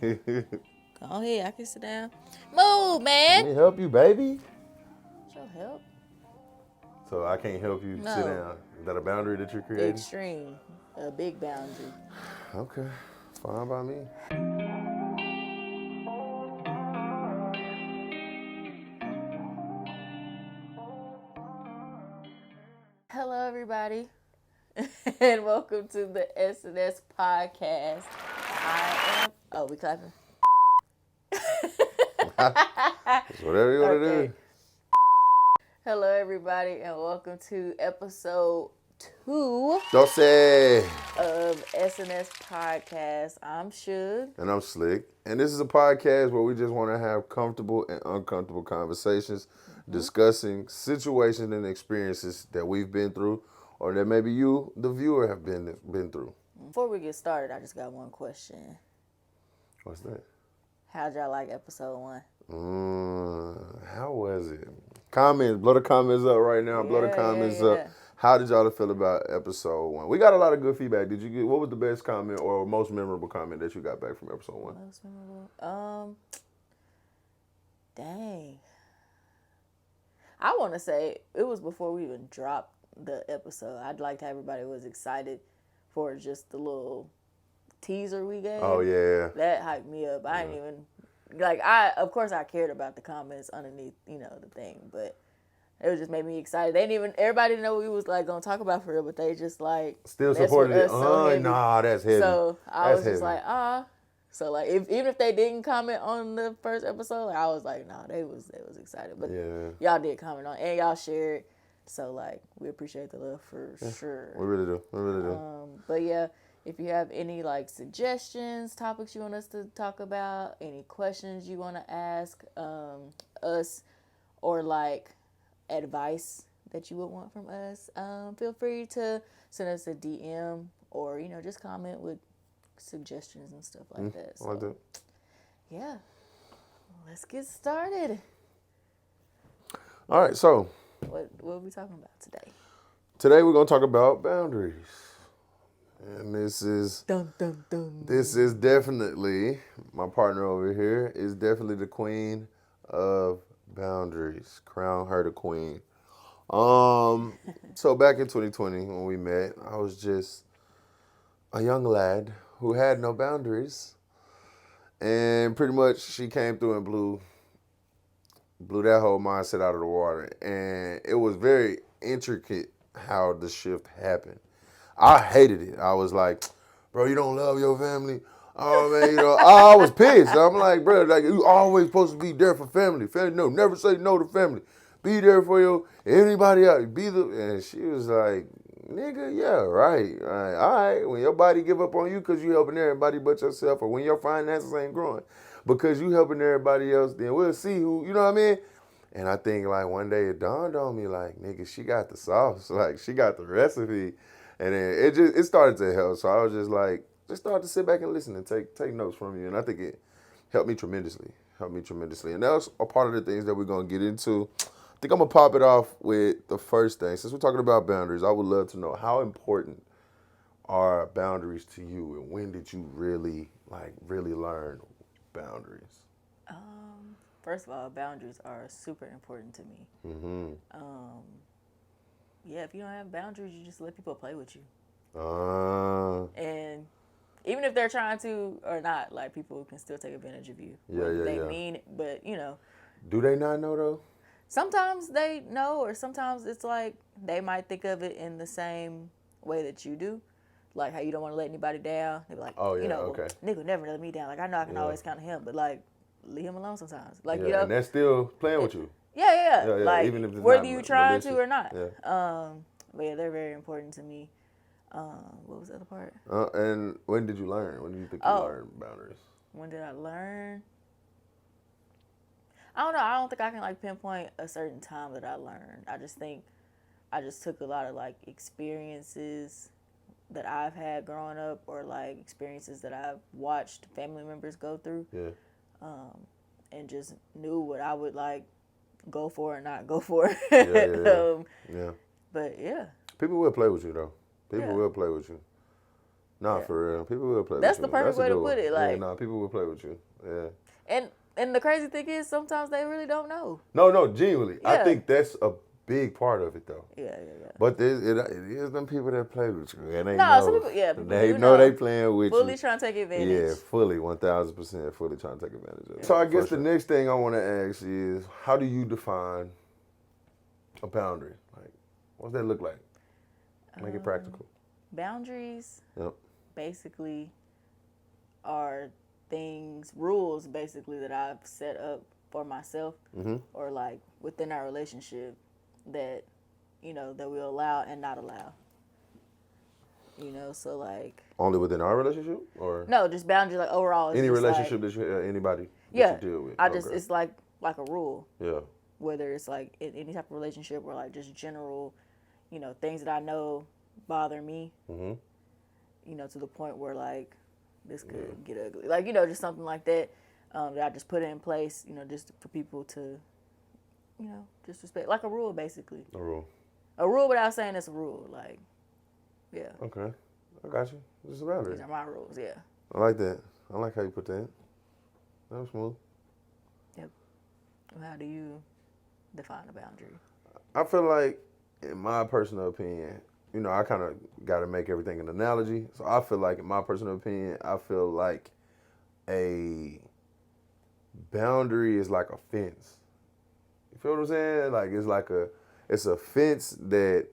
Okay. Go ahead, I can sit down. Move, man. Let me help you, baby. Your help? So I can't help you No. sit down. Is that a boundary that you're creating? Extreme. A big boundary. Okay. Fine by me. Hello, everybody, and welcome to the S&S podcast. I am. Oh, we clapping. It's whatever you want to do. Hello, everybody, and welcome to episode 2 Don't say. of S&S podcast. I'm Shug. And I'm Slick. And this is a podcast where we just want to have comfortable and uncomfortable conversations, discussing situations and experiences that we've been through, or that maybe you, the viewer, have been through. Before we get started, I just got one question. What's that? How'd y'all like episode 1? How was it? Comments, blow the comments up right now. Blow the comments up. How did y'all feel about episode 1? We got a lot of good feedback. Did you get, what was the best comment or most memorable comment that you got back from episode 1? Most memorable? Dang. I want to say it was before we even dropped the episode. I'd like to everybody was excited for just the little teaser we gave. Oh, yeah. That hyped me up. I didn't even, of course I cared about the comments underneath, the thing, but it just made me excited. They didn't even, everybody didn't know what we was going to talk about for real, but they just still supported it. So nah, that's heavy. So I was just heavy. So even if they didn't comment on the first episode, I was like, nah, they was excited. But y'all did comment on, and y'all shared. So we appreciate the love for sure. We really do. But yeah, if you have any suggestions, topics you want us to talk about, any questions you want to ask us, or advice that you would want from us, feel free to send us a DM or just comment with suggestions and stuff like that. So, I like that. Yeah, let's get started. All right, so What are we talking about today? Today we're gonna talk about boundaries, and this is definitely my partner over here is definitely the queen of boundaries. Crown her the queen. So back in 2020 when we met, I was just a young lad who had no boundaries, and pretty much she came through and blew that whole mindset out of the water. And it was very intricate how the shift happened. I hated it. I was like, bro, you don't love your family? Oh, man, I was pissed. I'm like, bro, you always supposed to be there for family. Family, no, never say no to family. Be there for anybody else. And she was like, nigga, yeah, right. All right. When your body give up on you because you helping everybody but yourself, or when your finances ain't growing because you helping everybody else, then we'll see who, you know what I mean? And I think one day it dawned on me nigga, she got the sauce. She got the recipe. And then it started to help. So I was just started to sit back and listen and take notes from you. And I think it helped me tremendously. And that's a part of the things that we're going to get into. I think I'm going to pop it off with the first thing. Since we're talking about boundaries, I would love to know, how important are boundaries to you, and when did you really learn boundaries? First of all, boundaries are super important to me. Mm-hmm. Yeah, if you don't have boundaries, you just let people play with you. And even if they're trying to or not, people can still take advantage of you. They mean it, but Do they not know though? Sometimes they know, or sometimes it's they might think of it in the same way that you do. Like how you don't want to let anybody down. They're like, okay. Nigga never let me down. I know I can always count on him, but leave him alone sometimes. And they're still playing with you. Yeah. Even if it's whether not you trying to or not. Yeah. But yeah, they're very important to me. What was the other part? And when did you learn? When did you think you learned boundaries? When did I learn? I don't know. I don't think I can pinpoint a certain time that I learned. I just think I just took a lot of experiences that I've had growing up, or experiences that I've watched family members go through. Yeah. And just knew what I would go for or not go for. Yeah. But yeah. People will play with you though. People will play with you. Nah, Yeah. for real. People will play That's with the you. perfect That's a way to good put one. it. Yeah, Like, nah, people will play with you. Yeah. and the crazy thing is, sometimes they really don't know. No, genuinely. I Yeah. think that's a big part of it, though. Yeah. But it is them people that play with you, and they No, know. some people, people They do know know. they playing with Fully you. trying to take advantage. Yeah, fully, 1,000%, fully trying to take advantage of it. Yeah, So I for guess the sure. next thing I want to ask is, how do you define a boundary? Like, what's that look like? Make it practical. Boundaries Yep. basically are rules basically that I've set up for myself or like within our relationship that, that we allow and not allow. So like. Only within our relationship, or No, just boundaries like overall. It's any just relationship like, that you anybody yeah, that you deal with? it's like a rule. Yeah. Whether it's like in any type of relationship or like just general, things that I know bother me. To the point where like this could get ugly. Like, just something like that that I just put in place, just for people to, just respect. Like a rule, basically. A rule. A rule without saying it's a rule. Like, yeah. Okay. I got you. Just a boundary. These are my rules, yeah. I like that. I like how you put that. That was smooth. Yep. How do you define a boundary? I feel like, in my personal opinion, I kind of got to make everything an analogy. So I feel like, in my personal opinion, I feel like a boundary is like a fence. You feel what I'm saying? Like it's a fence that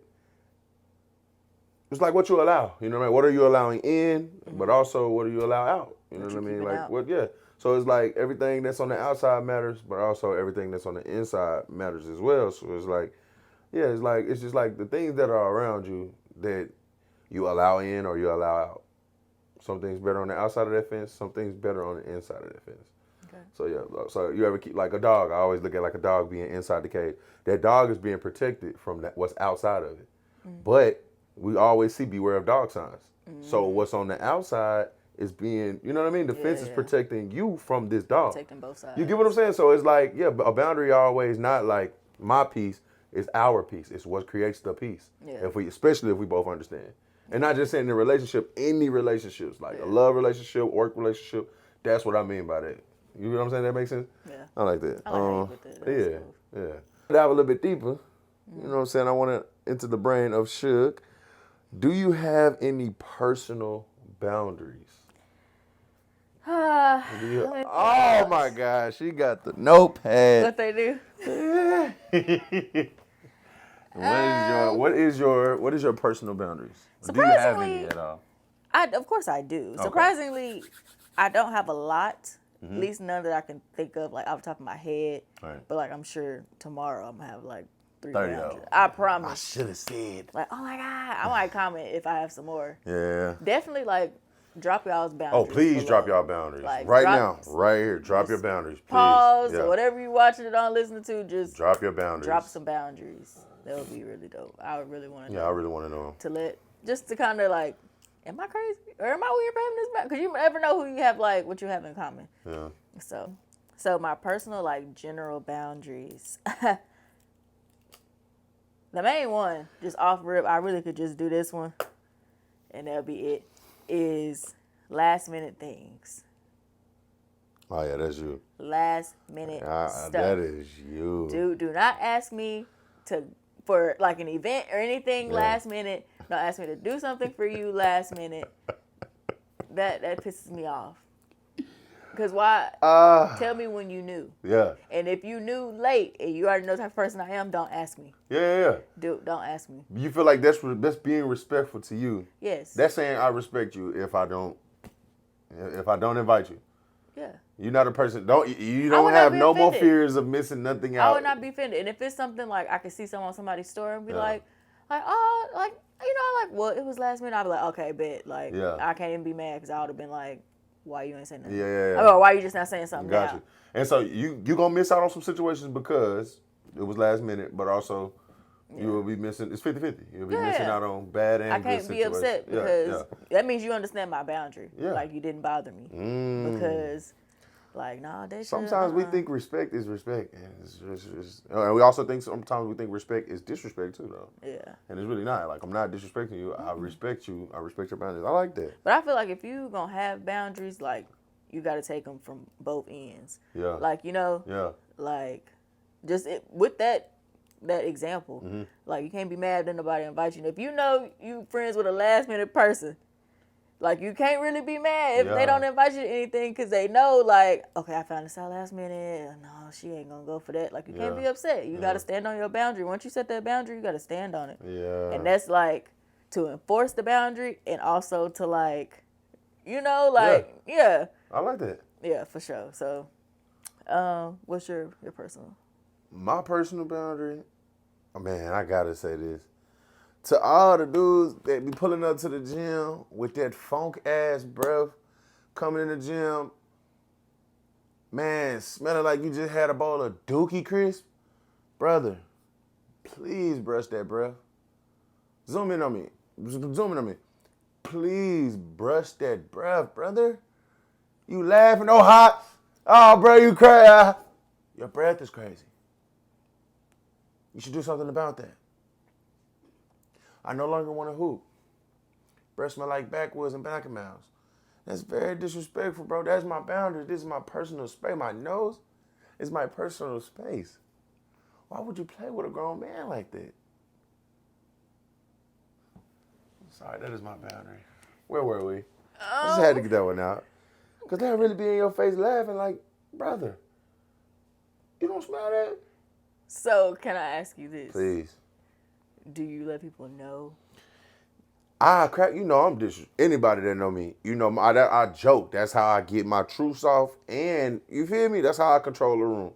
it's like what you allow. You know what I mean? What are you allowing in, but also what do you allow out? You know what I mean? Like out. what? Yeah. So it's like everything that's on the outside matters, but also everything that's on the inside matters as well. So it's like, yeah, it's just like the things that are around you that you allow in or you allow out. Some things better on the outside of that fence, some things better on the inside of that fence. Okay. So yeah, so you ever keep like a dog? I always look at like a dog being inside the cage. That dog is being protected from what's outside of it. But we always see beware of dog signs. So what's on the outside is being, you know what I mean? The fence is protecting you from this dog. Protecting both sides. You get what I'm saying? So it's like, yeah, a boundary always not like my piece, it's our piece. It's what creates the peace. Yeah. Especially if we both understand. And not just saying in a relationship, any relationships, like a love relationship, work relationship, that's what I mean by that. You know what I'm saying? That makes sense? Yeah. I like that. I like how you put that. That's cool. Yeah. Dive a little bit deeper. You know what I'm saying? I want to enter the brain of Shug. Do you have any personal boundaries? Oh my gosh, she got the notepad. What they do? What is your personal boundaries? Do you have any at all? Of course I do. Okay. Surprisingly, I don't have a lot. At least none that I can think of, like off the top of my head. Right. But like I'm sure tomorrow I'm gonna have like 3 30 boundaries. I promise. I should have said. Like, oh my God, I might comment if I have some more. Yeah. Definitely like drop y'all's boundaries. Oh, please drop y'all boundaries. Like, right now, right here. Drop your boundaries, please. Pause or whatever you're watching it on, listening to, just drop your boundaries. Drop some boundaries. That would be really dope. I would really want to know. Yeah, I really want to know. Just to kind of like, am I crazy? Or am I weird for having this boundary? Because you never know who you have, like, what you have in common. Yeah. So my personal, like, general boundaries. The main one, just off rip, I really could just do this one, and that'll be it, is last minute things. Oh, yeah, that's you. Last minute stuff. That is you. Do not ask me for like an event or anything last minute. Don't ask me to do something for you last minute. That pisses me off. Because why? Tell me when you knew. Yeah. And if you knew late and you already know the type of person I am, don't ask me. Yeah. Don't ask me. You feel like that's being respectful to you. Yes. That's saying I respect you if I don't invite you. Yeah. You're not a person. You don't have no more fears of missing nothing out. I would not be offended. And if it's something like I could see someone on somebody's story and be well, it was last minute. I'd be like, okay, bet. Like, I can't even be mad because I would have been like, why you ain't saying nothing? Yeah. Or why you just not saying something Got now? you. And so you gonna miss out on some situations because it was last minute, but also you will be missing. It's 50-50. You'll be missing out on bad and good situations. I can't be upset because that means you understand my boundary. Yeah. Like you didn't bother me because Like, nah, they should. Sometimes we think respect is respect, and and we also think sometimes we think respect is disrespect too, though. Yeah. And it's really not. Like, I'm not disrespecting you. I respect you. I respect your boundaries. I like that. But I feel like if you gonna have boundaries, like, you got to take them from both ends. Yeah. Like, Yeah. like, just with that example, like, you can't be mad that nobody invites you. If you know you friends with a last minute person, like, you can't really be mad if they don't invite you to anything because they know, like, okay, I found this out last minute. No, she ain't gonna go for that. Like, you can't be upset. You gotta stand on your boundary. Once you set that boundary, you gotta stand on it. Yeah. And that's like to enforce the boundary and also to, like, like, yeah. I like that. Yeah, for sure. So, what's your personal? My personal boundary, oh, man, I gotta say this. To all the dudes that be pulling up to the gym with that funk ass breath, coming in the gym, man, smelling like you just had a bowl of Dookie Crisp, brother, please brush that breath. Zoom in on me. Please brush that breath, brother. You laughing, oh hot. Oh, bro, you crazy. Your breath is crazy. You should do something about that. I no longer want to hoop. Breath smell like backwoods and back mouths. That's very disrespectful, bro. That's my boundary. This is my personal space. My nose is my personal space. Why would you play with a grown man like that? Sorry, that is my boundary. Where were we? I just had to get that one out. Because they'll really be in your face laughing like, brother, you don't smell that? So, can I ask you this? Please. Do you let people know? I'm anybody that know me, I joke. That's how I get my truths off. And, you feel me? That's how I control the room.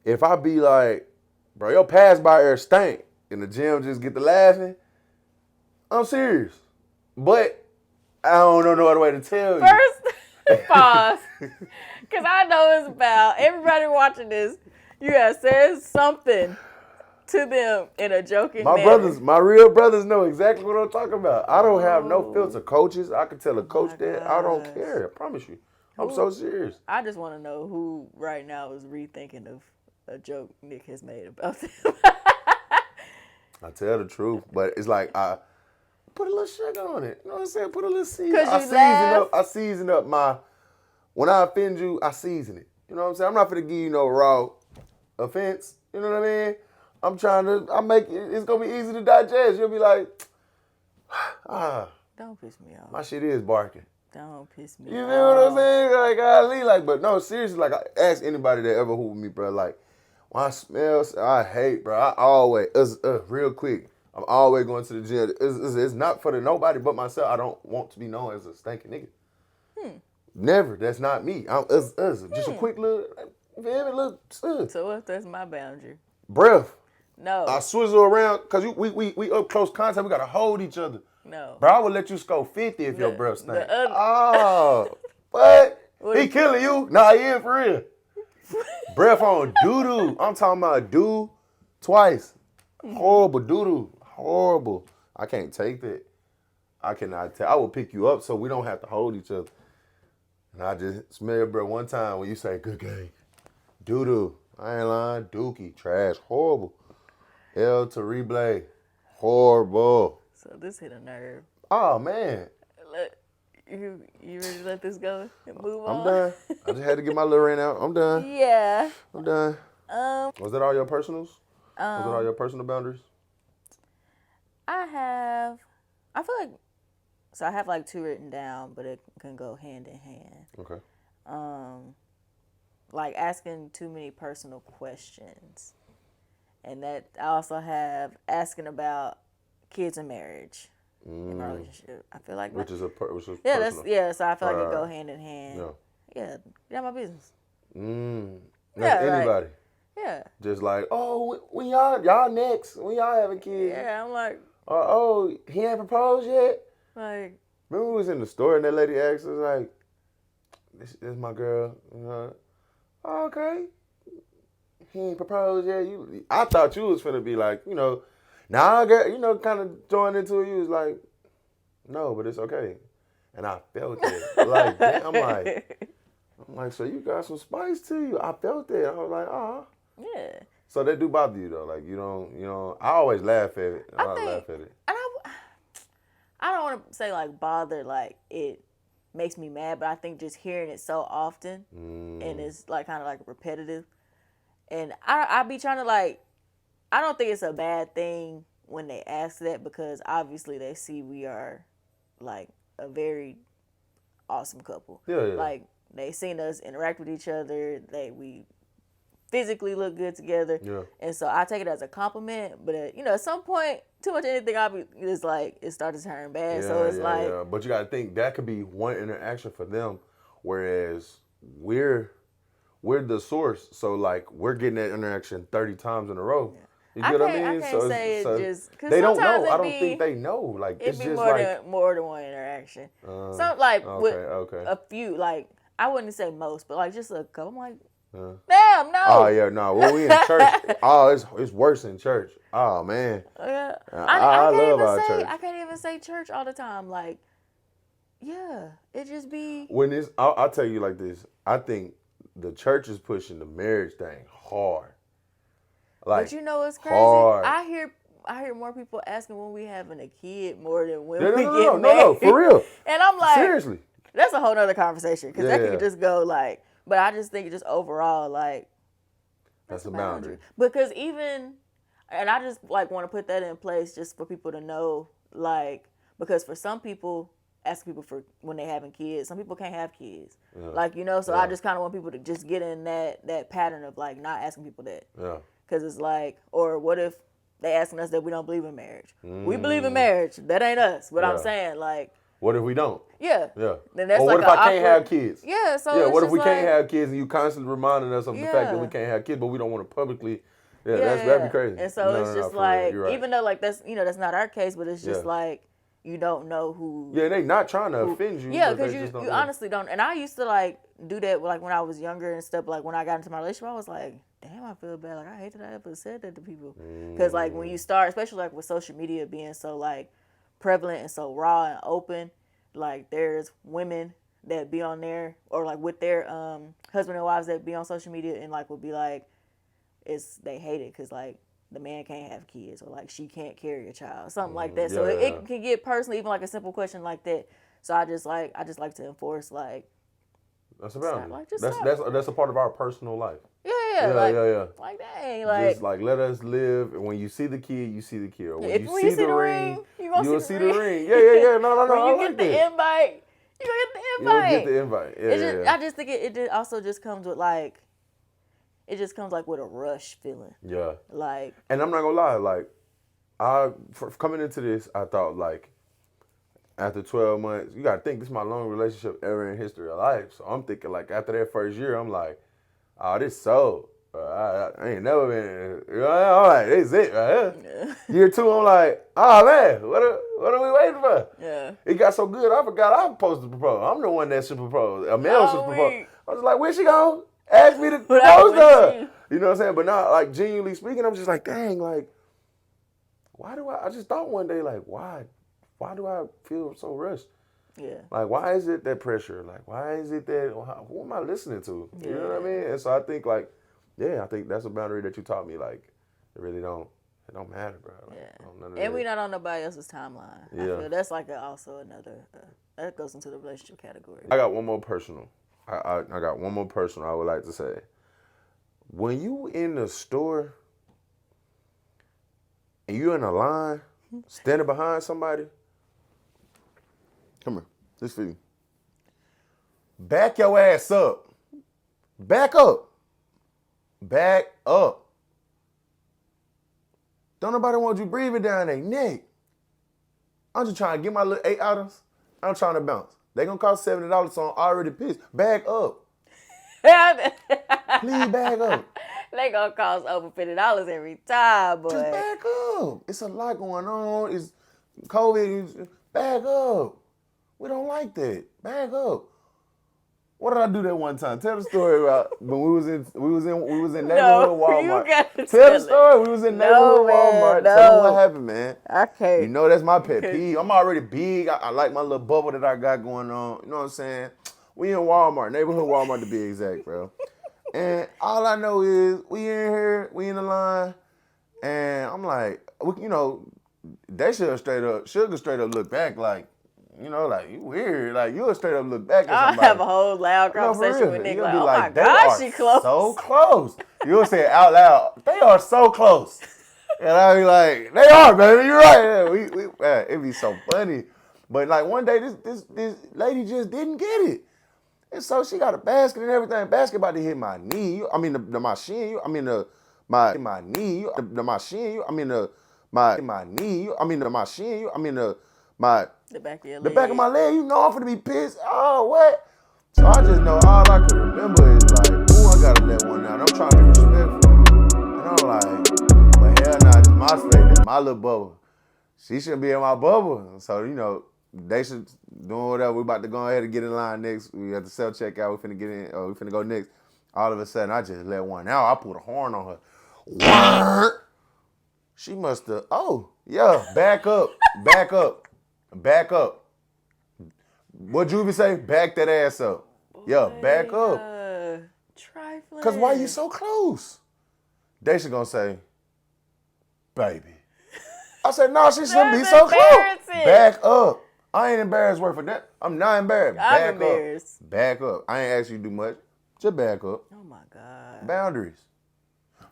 If I be like, bro, your pass by air stank, and the gym just get to laughing, I'm serious. But I don't know no other way to tell you. First, pause. Because I know it's about everybody watching this. You have said something to them in a joking manner. My real brothers know exactly what I'm talking about. I don't have no filter. Coaches, I can tell a coach that. I don't care. I promise you. I'm so serious. I just want to know who right now is rethinking of a joke Nick has made about them. I tell the truth, but it's like I put a little sugar on it. You know what I'm saying? Put a little season. I season up my. When I offend you, I season it. You know what I'm saying? I'm not gonna give you no raw offense. You know what I mean? I make it. It's gonna be easy to digest. You'll be like, Don't piss me off. My shit is barking. Don't piss me off. You off. feel what I'm saying? Like, golly, but no, seriously, like, I ask anybody that ever hoop with me, bro, like, when I smell, I hate, bro. I always, real quick, I'm always going to the gym. It's not for nobody but myself. I don't want to be known as a stinking nigga. Never. That's not me. Just a quick little, So what if that's my boundary? Breath. No. I swizzle around, because we up close contact. We got to hold each other. No. Bro, I would let you score 50 if your breath stank. What? He killing you? Nah, he in for real. Breath on doo-doo. I'm talking about do twice. Horrible doo-doo. Horrible. I can't take that. I cannot tell. I will pick you up so we don't have to hold each other. And I just smell your breath one time when you say, good game. Doo-doo. I ain't lying. Dookie. Trash. Horrible. L to replay. Horrible. So this hit a nerve. Oh, man. You ready to let this go and move on? I'm done. I just had to get my little rant out. I'm done. Yeah. I'm done. Was that all your personals? Was that all your personal boundaries? I feel like, so I have like 2 written down, but it can go hand in hand. Okay. Like asking too many personal questions. And that I also have asking about kids and marriage in my relationship. I feel like which is personal. So I feel like it go hand in hand. Yeah, get out my business. That's anybody. Yeah. Just like, oh, when y'all next? When y'all having kids? Yeah, I'm like. Oh, he ain't proposed yet? Like. Remember we was in the store and that lady asked us like, this is my girl. Oh, okay. He ain't proposed yet. I thought you was finna be like, now I get, kind of joined into it. You was like, no, but it's okay. And I felt it. Like, I'm I'm like, so you got some spice to you. I felt it. I was like, oh. Yeah. So that do bother you though. Like you know, I always laugh at it. I I think, laugh at it. and I don't want to say like bother, like it makes me mad, but I think just hearing it so often and it's like kind of like repetitive. And I be trying to like, I don't think it's a bad thing when they ask that because obviously they see we are like a very awesome couple. Yeah, yeah. Like they seen us interact with each other. We physically look good together. Yeah. And so I take it as a compliment. But at some point, too much of anything is like it starts to turn bad. So it's like, But you got to think that could be one interaction for them, whereas we're the source. So like we're getting that interaction 30 times in a row. Yeah. You get what I mean? I can't say it just because they don't sometimes know. I don't think they know. Like it'd it's be just more than one interaction. Some like with a few, like I wouldn't say most, but like just a couple. I'm like, damn, no. Oh yeah, no. When we in church, it's worse in church. Oh man. Yeah. I love our church. I can't even say church all the time. Like, yeah, it just be when it's. I'll tell you like this. I think the church is pushing the marriage thing hard. Like, but you know what's crazy? hard. I hear more people asking when we having a kid more than when we no, get married. No, for real. And I'm like, seriously, that's a whole nother conversation because that Yeah. could just go like. But I just think just overall like that's a boundary. Because even, and I just like want to put that in place just for people to know, like, because for some people, asking people for when they having kids, some people can't have kids, like so I just kind of want people to just get in that pattern of like not asking people that. Yeah. Because it's like, or what if they asking us that we don't believe in marriage? We believe in marriage. That ain't us. But I'm saying, like, what if we don't? Yeah. Yeah. Then that's or like what if I can't have kids? Yeah. So yeah. it's What if we just can't have kids and you constantly reminding us of the fact that we can't have kids, but we don't want to publicly? Yeah, that'd be crazy. And so it's just like, right. even though like that's that's not our case, but it's just like you don't know who. Yeah, they not trying to offend you. Yeah, because you honestly don't. And I used to like do that like when I was younger and stuff. Like when I got into my relationship, I was like, damn, I feel bad. Like I hate that I ever said that to people. Because like when you start, especially like with social media being so like prevalent and so raw and open, like there's women that be on there or like with their husband and wives that be on social media and like will be like, they hate it because like the man can't have kids or like she can't carry a child, something like that. So it can get personal, even like a simple question like that. So I just like to enforce like that's about like, that's a part of our personal life. Yeah. Like dang, like just like let us live. And when you see the kid, you see the kid. Or when if you see the ring, you'll see the ring. Yeah. No. When you get the invite, you get the invite. You'll get the invite. Yeah. I just think it also just comes with like. It just comes like with a rush feeling. Yeah. Like. And I'm not gonna lie, like, for coming into this, I thought like, after 12 months, you gotta think this is my longest relationship ever in history of life. So I'm thinking like after that first year, I'm like, oh, this sold. I ain't never been. I'm like, this is it right here. Yeah. Year 2, I'm like, oh man, what are we waiting for? Yeah. It got so good, I forgot I'm supposed to propose. I'm the one that should propose. A male should propose. I was like, where she go? Ask me to propose to her. You know what I'm saying? But now, like, genuinely speaking, I'm just like, dang, like, why do I just thought one day, like, why do I feel so rushed? Yeah. Like, why is it that pressure? Like, why is it that, who am I listening to? You know what I mean? And so I think, like, I think that's a boundary that you taught me, like, it don't matter, bro. Like, and we're not on nobody else's timeline. Yeah. I feel that's like also another, that goes into the relationship category. I got one more personal. I got one more personal I would like to say. When you in the store and you in a line, standing behind somebody, come here, this for you. Back your ass up. Back up. Back up. Don't nobody want you breathing down their neck. I'm just trying to get my little 8 items. I'm trying to bounce. They gonna cost $70, so I'm already pissed. Bag up. Please bag up. They gonna cost over $50 every time, boy. Just bag up. It's a lot going on. It's COVID. Bag up. We don't like that. Bag up. What did I do that one time? Tell the story about when we was in neighborhood Walmart. Tell the story. We was in neighborhood Walmart. Tell me what happened, man. I can't. You know that's my pet peeve. I'm already big. I like my little bubble that I got going on. You know what I'm saying? We in Walmart, neighborhood Walmart to be exact, bro. And all I know is we in here, we in the line, and I'm like, they should Sugar straight up look back like, like you weird, like you'll straight up look back at I'll somebody. have a whole loud No, for conversation real. with Nick. You'll Like, be oh my like, they God, are she close. so close. You'll say it out loud. They are so close. And I'll be like, they are, baby. You're right. Yeah, it'd be so funny. But like one day, this lady just didn't get it. And so she got a basket and everything. Basket about to hit my knee. I mean, my shin. I mean, my knee. My shin. I mean, my knee. I mean, my shin. I mean, my The back of your the leg. back of my leg. You know I'm finna be pissed. Oh, what? So I just know all I could remember is like, ooh, I gotta let one out. I'm trying to be respectful. And I'm like, but hell nah, this is my space. This is my little bubble. She shouldn't be in my bubble. So, they should doing whatever. We about to go ahead and get in line next. We have to self-checkout. We finna get in. We finna go next. All of a sudden, I just let one out. I put a horn on her. What? She must have, back up. Back up. Back up. What Juvie say? Back that ass up. Yeah, back up. Trifling. Because why you so close? Daisha gonna say, baby. I said, no, she shouldn't be so close. Back up. I ain't embarrassed word for that. I'm not embarrassed. I'm embarrassed. Back up. I ain't asked you to do much. Just back up. Oh my God. Boundaries.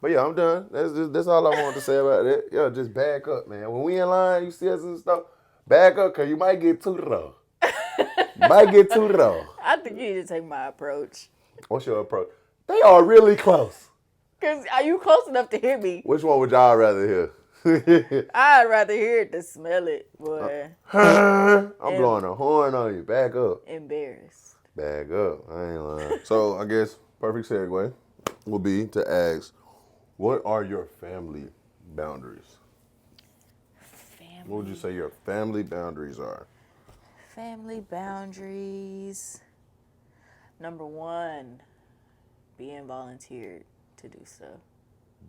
But yeah, I'm done. That's all I wanted to say about it. Yeah, just back up, man. When we in line, you see us and stuff, back up, because you might get too raw. I think you need to take my approach. What's your approach? They are really close. Because are you close enough to hear me? Which one would y'all rather hear? I'd rather hear it than smell it, boy. I'm blowing a horn on you. Back up. Embarrassed. Back up. I ain't lying. So I guess perfect segue would be to ask, what are your family boundaries? What would you say your family boundaries are? Family boundaries. Number 1, being volunteered to do stuff.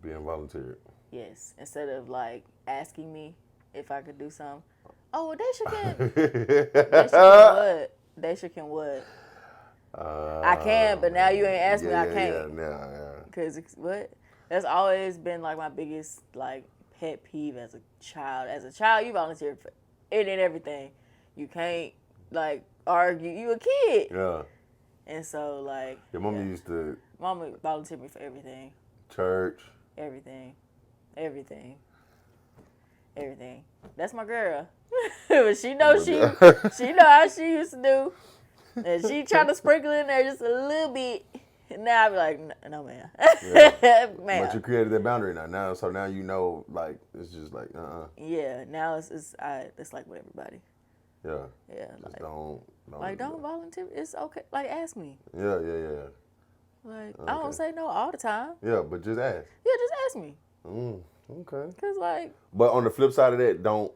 Being volunteered. Yes. Instead of like asking me if I could do something. Oh, well, Daisha can. Daisha can what? I can, but now you ain't asked me. I can't. Yeah. Because what? That's always been like my biggest like pet peeve as a child. As a child, you volunteer for it and everything. You can't like argue. You a kid. Yeah. And so like. Your mama used to. Mama volunteered me for everything. Church. Everything. That's my girl. But she knows she know how she used to do. And she tried to sprinkle in there just a little bit. And now I be like, no, man. Yeah. Man. But you created that boundary now. So now you know, like, it's just like, Yeah, now it's like with everybody. Yeah. Yeah. Just like, don't volunteer. It's okay. Like, ask me. Yeah. Like, okay. I don't say no all the time. Yeah, but just ask. Yeah, just ask me. Okay. Because, like. But on the flip side of that, don't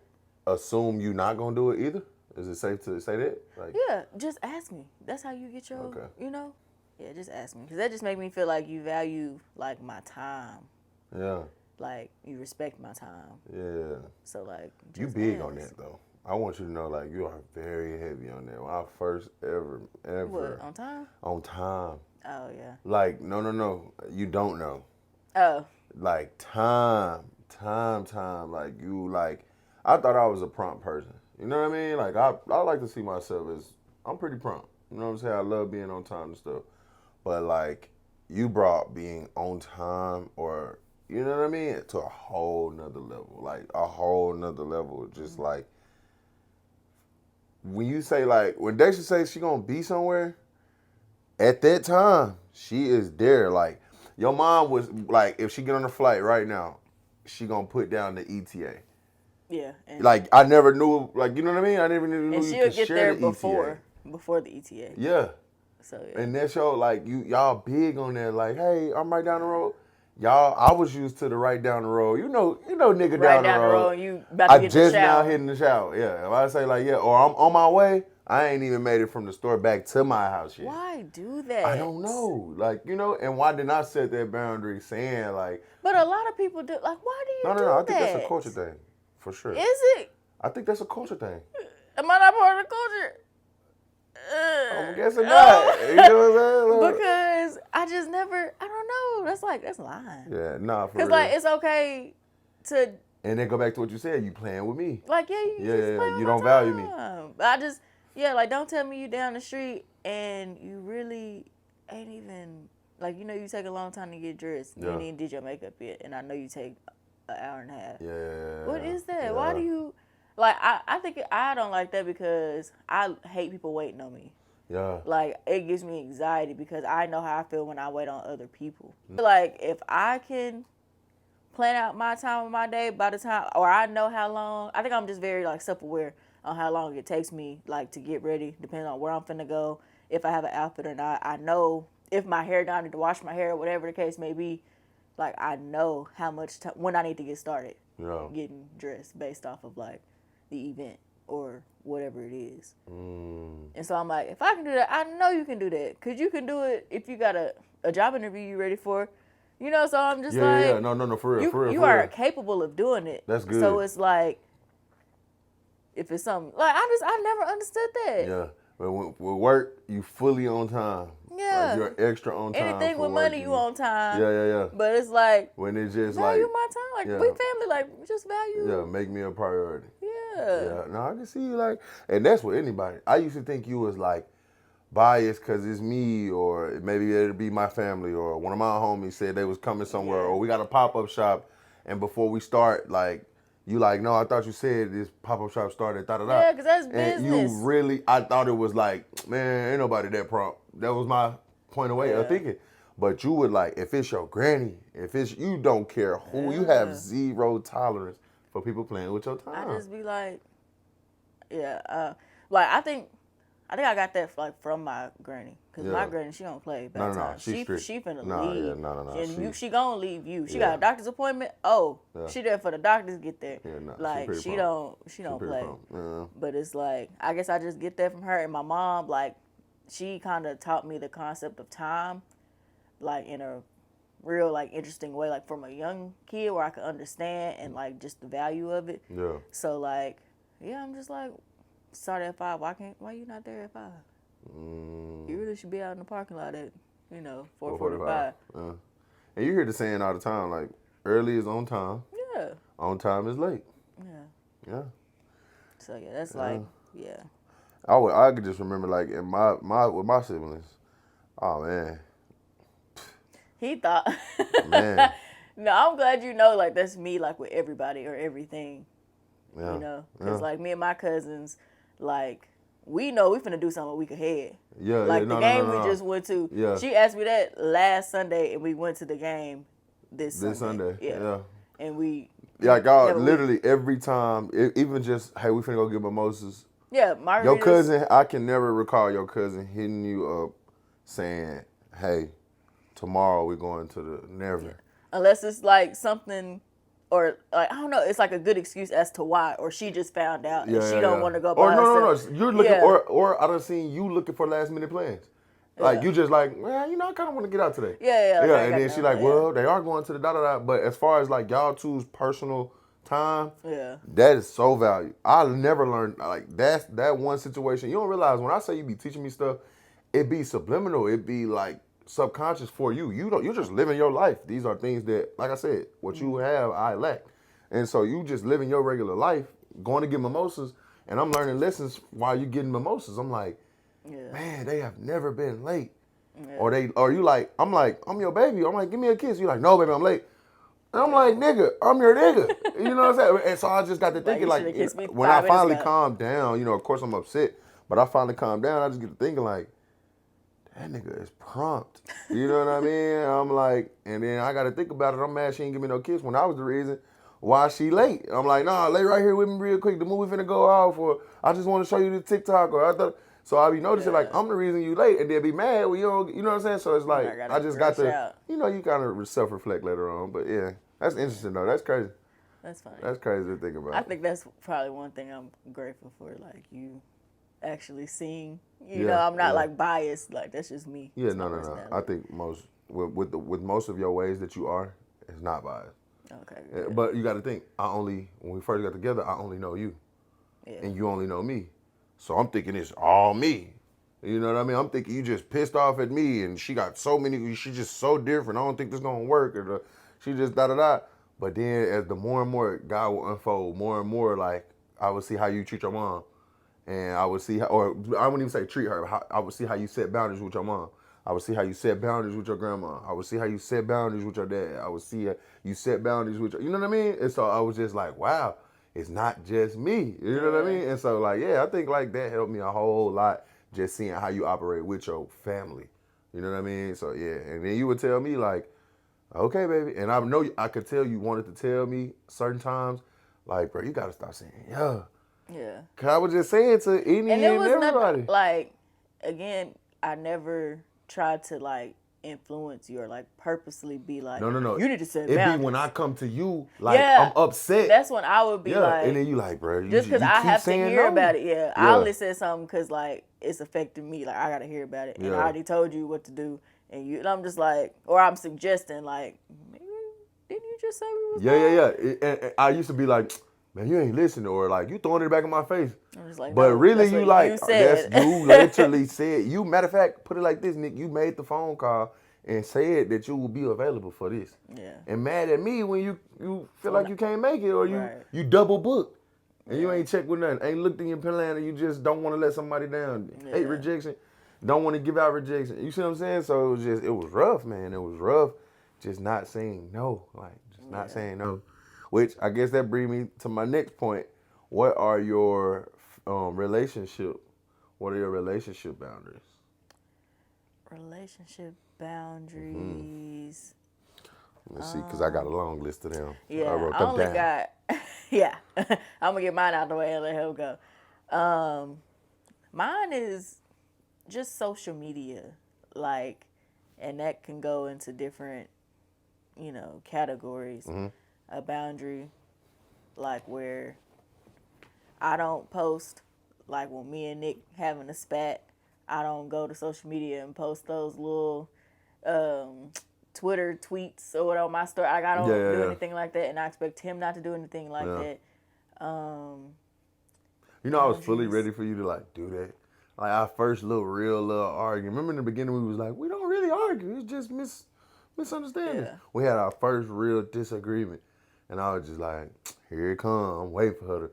assume you're not going to do it either? Is it safe to say that? Like, yeah, just ask me. That's how you get your, Yeah, just ask me. Because that just make me feel like you value, like, my time. Yeah. Like, you respect my time. Yeah. So, like, you big on that, though. I want you to know, like, you are very heavy on that. When I first ever. What, on time? On time. Oh, yeah. Like, no. You don't know. Oh. Like, time. Like, you, like, I thought I was a prompt person. You know what I mean? Like, I like to see myself as, I'm pretty prompt. You know what I'm saying? I love being on time and stuff. But, like, you brought being on time or, you know what I mean? To a whole nother level. Like, a whole nother level. Just, like, when you say, like, when Daisha says she gonna be somewhere, at that time, she is there. Like, your mom was, like, if she get on the flight right now, she gonna put down the ETA. Yeah. Like, I never knew, like, you know what I mean? I never knew you could get share there the ETA. Before the ETA. Yeah. So, yeah. And that show, like, y'all big on that. Like, hey, I'm right down the road. Y'all, I was used to the right down the road. You know, nigga right down the road. You about to get just the shower. now hitting the shower. Yeah. If I say, like, yeah, or I'm on my way, I ain't even made it from the store back to my house yet. Why do that? I don't know. Like, and why did I set that boundary saying, like... But a lot of people do. Like, why do you do that? No. I think that's a culture thing. For sure. Is it? I think that's a culture thing. Am I not part of the culture? I'm guessing not. You know what I'm saying? Because I just never, I don't know. That's lying. Yeah, nah, for Because, real. like, it's okay to, And then go back to what you said. You playing with me. like, yeah, you just play with You my don't value me. time. But I just, yeah, like, don't tell me you down the street and you really ain't even, like, you know, you take a long time to get dressed. You Yeah. ain't even did your makeup yet. And I know you take an hour and a half. Yeah. What is that? Yeah. Why do you, like, I think I don't like that because I hate people waiting on me. Yeah. Like, it gives me anxiety because I know how I feel when I wait on other people. Like, if I can plan out my time of my day by the time, or I know how long, I think I'm just very, like, self-aware on how long it takes me, like, to get ready, depending on where I'm finna go, if I have an outfit or not. I know if my hair down, I need to wash my hair, whatever the case may be. Like, I know how much time, when I need to get started getting dressed based off of, like, the event or whatever it is. And so I'm like, if I can do that, I know you can do that. Because you can do it if you got a job interview you ready for. You know, so I'm just like... Yeah, no, for real, You are capable of doing it. That's good. So it's like, if it's something... Like, I never understood that. Yeah. But with work, you fully on time. Yeah. Like you're extra on time. Anything with money, you on time. Yeah. But it's like... When it's just value my time. Like, we family, like, just value... Yeah, make me a priority. Yeah. No, I can see you like... And that's with anybody. I used to think you was like biased because it's me, or maybe it'd be my family, or one of my homies said they was coming somewhere, or we got a pop-up shop, and before we start, like, you like, no, I thought you said this pop-up shop started, da-da-da. Yeah, because that's and business. You really, I thought it was like, man, ain't nobody that prompt. That was my point of way of thinking. But you would like, if it's your granny, if it's, you don't care who, you have zero tolerance for people playing with your time. I just be like, like, I think I got that like from my granny, because my granny, she don't play bad time. She finna leave. No. And she gonna leave you. She got a doctor's appointment. Oh, she there for the doctors get there. Like, she don't play. But it's like, I guess I just get that from her. And my mom, like, she kind of taught me the concept of time, like, in a real, like, interesting way, like, from a young kid where I could understand and, like, just the value of it. Yeah. So, like, I'm just like, start at 5. Why you not there at 5? You really should be out in the parking lot at, 4:45. And you hear the saying all the time, like, early is on time. Yeah. On time is late. Yeah. So that's like, I could just remember, like, in my with my siblings. Oh man. He thought. Man. No, I'm glad you know, like, that's me, like, with everybody or everything. Yeah. You know, because like me and my cousins, like, we know we finna do something a week ahead. Yeah, like the game we just went to. Yeah. She asked me that last Sunday, and we went to the game this Sunday. Yeah. And we. Yeah, like, literally every time, even just, hey, we finna go get mimosas. Yeah, margaritas. Your cousin, I can never recall your cousin hitting you up saying, hey, tomorrow we're going to the, never. Yeah. Unless it's like something, or like, I don't know, it's like a good excuse as to why, or she just found out and she don't want to go by herself. No. You're looking, or I done seen you looking for last minute plans. Like, you just like, well, I kind of want to get out today. Yeah. And then she like, well, they are going to the da-da-da. But as far as like y'all two's personal time, that is so valuable. I never learned, like, that one situation. You don't realize when I say you be teaching me stuff, it be subliminal. It be like subconscious for you. You're just living your life. These are things that, like I said, what you have, I lack. And so you just living your regular life, going to get mimosas, and I'm learning lessons while you getting mimosas. I'm like, man, they have never been late. Yeah. Or you like, I'm your baby. I'm like, give me a kiss. You like, no, baby, I'm late. And I'm like, nigga, I'm your nigga. You know what I'm saying? And so I just got to thinking, like when I finally calmed down, of course I'm upset, but I finally calmed down, I just get to thinking, like, that nigga is prompt. You know what I mean? I'm like, and then I got to think about it. I'm mad she didn't give me no kiss when I was the reason why she late. I'm like, nah, lay right here with me real quick. The movie finna go off, or I just want to show you the TikTok, or I thought. So I be noticing, like, I'm the reason you late, and they'll be mad when you don't, you know what I'm saying? So it's like, I just got to, you kind of self-reflect later on. But yeah, that's interesting, though. That's crazy. That's funny. That's crazy to think about. I think that's probably one thing I'm grateful for, like, you actually seeing. You know, I'm not, like, biased. Like, that's just me. Yeah, no. I think with most of your ways that you are, it's not biased. Okay. Good. But you got to think, when we first got together, I only know you. Yeah. And you only know me. So I'm thinking it's all me. You know what I mean? I'm thinking you just pissed off at me, and she got so many. She's just so different. I don't think this gonna work. She just da da da. But then, as the more and more God will unfold, more and more, like I would see how you treat your mom, and I would see how, or I wouldn't even say treat her. I would see how you set boundaries with your mom. I would see how you set boundaries with your grandma. I would see how you set boundaries with your dad. I would see how you set boundaries with your, you know what I mean? And so I was just like, wow, it's not just me. You know what I mean? And so like, yeah, I think like that helped me a whole lot, just seeing how you operate with your family. You know what I mean? So yeah, and then you would tell me like, okay, baby, and I know I could tell you wanted to tell me certain times, like, bro, you gotta stop saying yeah. Yeah. Cause I was just saying to any And it and was nothing everybody. like, again, I never tried to like influence you or like purposely be like, No. you need to set It be boundaries. when I come to you, like Yeah, I'm upset. that's when I would be Yeah, and like, then you like, bro, just because you I keep have to saying hear no. about it. Yeah, I Yeah, only said something because like it's affecting me. Like I gotta hear about it, and I Yeah. already told you what to do, and I'm just like, or I'm suggesting like, maybe didn't you just say we was yeah. wrong? And I used to be like, man, you ain't listening, or like you throwing it back in my face. I'm just like, But no, really, that's you what like you that's said. you literally said you. Matter of fact, put it like this, Nick. You made the phone call and said that you will be available for this. Yeah. And mad at me when you feel When like you can't make it, or Right. you double booked. And you Yeah. ain't checked with nothing, ain't looked in your plan, and you just don't want to let somebody down. Hate Yeah. rejection, don't want to give out rejection. You see what I'm saying? So it was rough, man. It was rough, just not saying no, like just not Yeah. saying no. Which I guess that brings me to my next point. What are your relationship? What are your relationship boundaries? Relationship boundaries. Let's see, because I got a long list of them. Yeah, I wrote I them only down. got. Yeah, I'm gonna get mine out the way and let him go. Mine is just social media, like, and that can go into different, categories. A boundary, like where I don't post, like when me and Nick having a spat. I don't go to social media and post those little Twitter tweets or whatever on my story. Like, I don't do Yeah. anything like that, and I expect him not to do anything like Yeah. that. You know, I was fully Boundaries. ready for you to like do that. Like our first real little argument. Remember in the beginning we was like, we don't really argue. It's just misunderstandings. Yeah. We had our first real disagreement, and I was just like, here it come. I'm waiting for her to.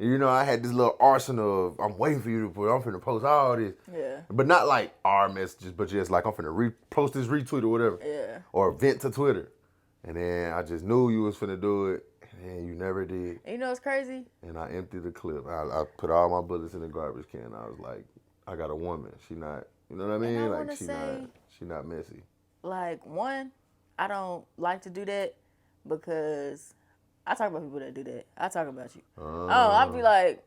You know, I had this little arsenal of I'm waiting for you to put. I'm finna post all this. Yeah. But not like our messages, but just like I'm finna post this retweet or whatever. Yeah. Or vent to Twitter. And then I just knew you was finna do it, and you never did. And you know what's crazy? And I emptied the clip. I put all my bullets in the garbage can. I was like, I got a woman. She not, you know what I mean? I Like wanna say- she not messy. Like, one, I don't like to do that because I talk about people that do that. I talk about you. I'll be like,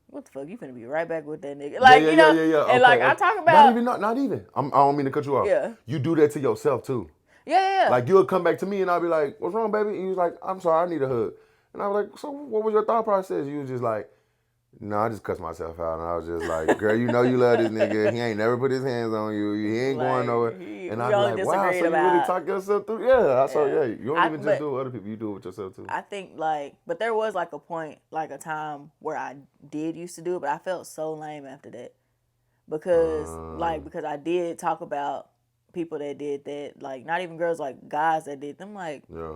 what the fuck? You finna be right back with that nigga. Like, yeah. And Okay, like, I talk about. not even. I don't mean to cut you off. Yeah. You do that to yourself too. Yeah. Like you'll come back to me and I'll be like, what's wrong, baby? And you was like, I'm sorry, I need a hug. And I was like, so what was your thought process? You was just like, no, I just cussed myself out. And I was just like, girl, you know you love this nigga. He ain't never put his hands on you. He ain't Like, going nowhere. And I'd be only like, wow, so you disagreed really about- talk yourself through? Yeah. So Yeah. you don't even just do it with other people. You do it with yourself too. I think like, but there was like a point, like a time where I did used to do it, but I felt so lame after that because I did talk about people that did that, like not even girls, like guys that did them, like. Yeah.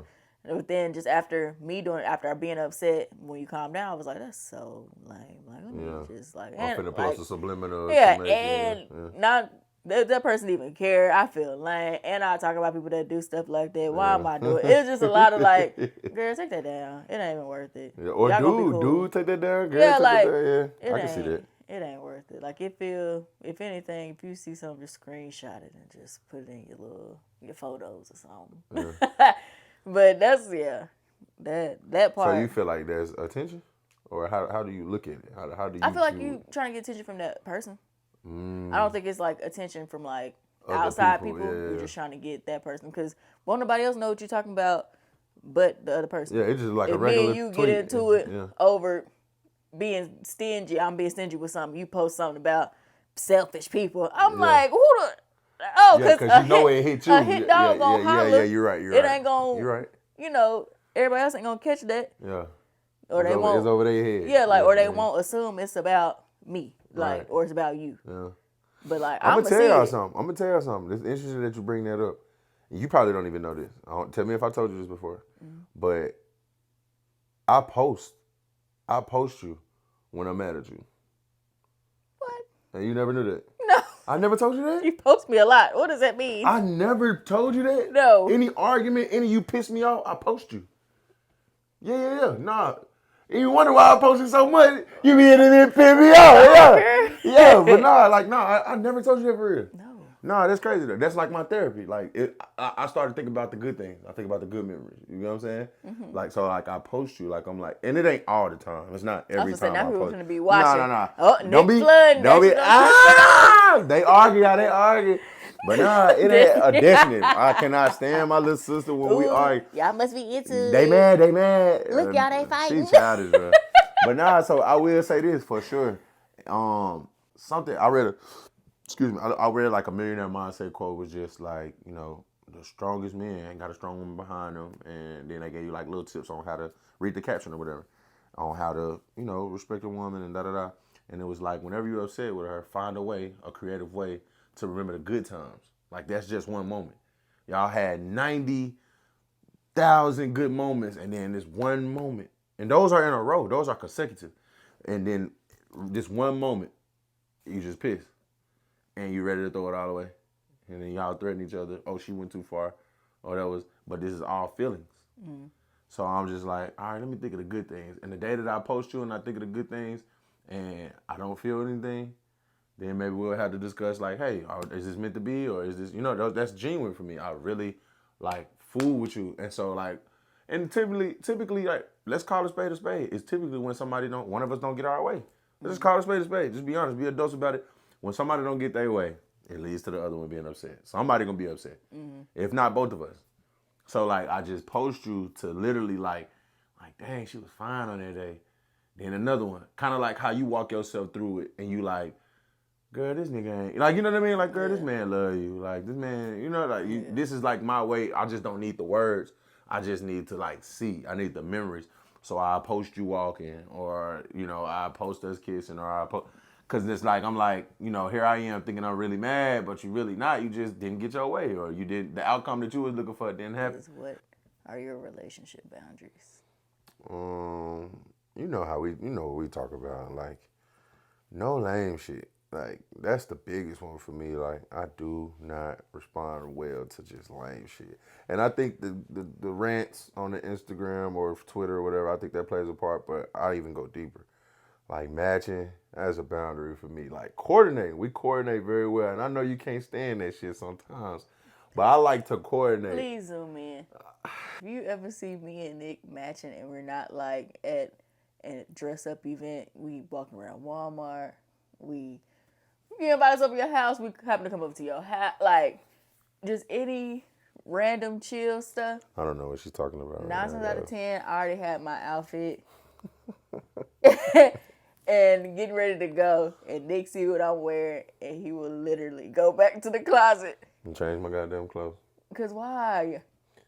But then just after me doing it, after being upset, when you calm down, I was like, that's so lame. Like, let me just like, I'm finna like, post a subliminal. yeah, to make and it, not that person even care. I feel lame, and I talk about people that do stuff like that. Why am I doing? It's just a lot of like, girl, take that down. It ain't even worth it. Yeah. Or Y'all gonna be cool. dude, take that down. Girl, Yeah, take like, that down. Yeah, I can see that. It ain't worth it. Like, if anything, if you see something, just screenshot it and just put it in your photos or something. Yeah. But that's that part. So you feel like there's attention, or how do you look at it? How do you? I feel like you trying to get attention from that person. I don't think it's like attention from like Other outside people, people. yeah. You're just trying to get that person because won't nobody else know what you're talking about, but the other person. Yeah, it's just like if a regular me and you tweet. get into it Yeah. over being stingy, I'm being stingy with something. You post something about selfish people. I'm like, who the? Oh, Yeah, because you know it hit you. A hit dog gonna holler. Yeah, you're right. It ain't gonna. You're right. Everybody else ain't gonna catch that. Yeah. Or they won't. It's over their head. Yeah, like, or they won't assume it's about me, like, Right. or it's about you. Yeah. But like, I'm I'm gonna gonna tell see y'all it. something. I'm gonna tell y'all something. It's interesting that you bring that up. You probably don't even know this. Tell me if I told you this before. But I post you when I'm mad at you. What? And you never knew that. No. I never told you that. You post me a lot. What does that mean? I never told you that. No. Any argument, any you piss me off, I post you. Yeah. Nah. You wonder why I post you so much? You be in it and piss me off. Yeah. But I never told you that for real. No. No, that's crazy though. That's like my therapy. Like I started thinking about the good things. I think about the good memories. You know what I'm saying? Like so, like I post you. Like I'm like, and it ain't all the time. It's not every time now I people post. gonna be watching. No. Oh, Don't Nick be. Flood. Don't be. They argue. How they argue. But nah, it ain't a Destiny. I cannot stand my little sister when we argue. Y'all must be into They it. mad. They mad. Look, y'all, they fighting. She childish, bro. But nah, so I will say this for sure. Something I read. Excuse me. I read like a millionaire mindset quote was just like, you know, the strongest men got a strong woman behind them, and then they gave you like little tips on how to read the caption or whatever, on how to, you know, respect a woman and da da da. And it was like whenever you're upset with her, find a creative way to remember the good times. Like that's just one moment. Y'all had 90,000 good moments, and then this one moment, and those are in a row. Those are consecutive, and then this one moment, you just pissed. And you ready to throw it all away. And then y'all threaten each other. Oh, she went too far. But this is all feelings. So I'm just like, all right, let me think of the good things. And the day that I post you and I think of the good things and I don't feel anything, then maybe we'll have to discuss like, hey, is this meant to be? Or is this, you know, that's genuine for me. I really like fool with you. And so like, and typically like, let's call a spade a spade. It's typically when one of us don't get our way. Let's just call a spade a spade. Just be honest, be adults about it. When somebody don't get their way, it leads to the other one being upset. Somebody gonna be upset. If not both of us. So like I just post you to literally like dang, she was fine on that day. Then another one. Kind of like how you walk yourself through it and you like, girl, this nigga ain't like, you know what I mean? Like, girl, this man love you. Like this man, you know, like this is like my way. I just don't need the words. I just need to like see. I need the memories. So I post you walking, or you know, I post us kissing, or I post. Cause it's like I'm like, you know, here I am thinking I'm really mad, but you really not. You just didn't get your way, or you did the outcome that you was looking for didn't happen. What are your relationship boundaries? You know what we talk about, like no lame shit. Like that's the biggest one for me. Like I do not respond well to just lame shit, and I think the rants on the Instagram or Twitter or whatever, I think that plays a part. But I even go deeper. Like matching, that's a boundary for me. Like coordinating, we coordinate very well. And I know you can't stand that shit sometimes, but I like to coordinate. Please zoom in. If you ever see me and Nick matching and we're not like at a dress up event, we walking around Walmart, we invite us over your house, we happen to come over to your house, like just any random chill stuff. I don't know what she's talking about. 9 times out of 10, I already had my outfit. And getting ready to go, and Nick see what I'm wearing, and he will literally go back to the closet and change my goddamn clothes. Cause why?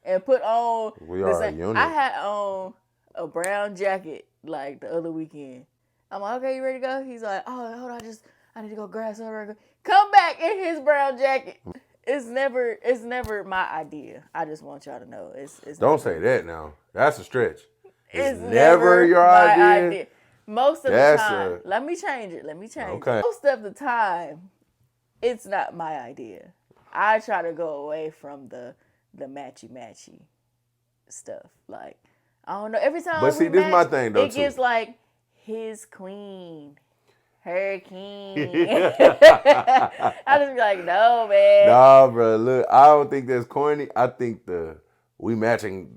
And put on. We are a unit. I had on a brown jacket like the other weekend. I'm like, okay, you ready to go? He's like, oh, hold on, I need to go grab something. Come back in his brown jacket. It's never my idea. I just want y'all to know. It's Don't say that now. That's a stretch. It's never your idea. Most of the time, let me change it. Okay. Most of the time, it's not my idea. I try to go away from the matchy stuff. Like, I don't know. Every time but see, this is my thing though. It gets like his queen, her king. I just be like, no, man. Nah, bro. Look, I don't think that's corny. I think we matching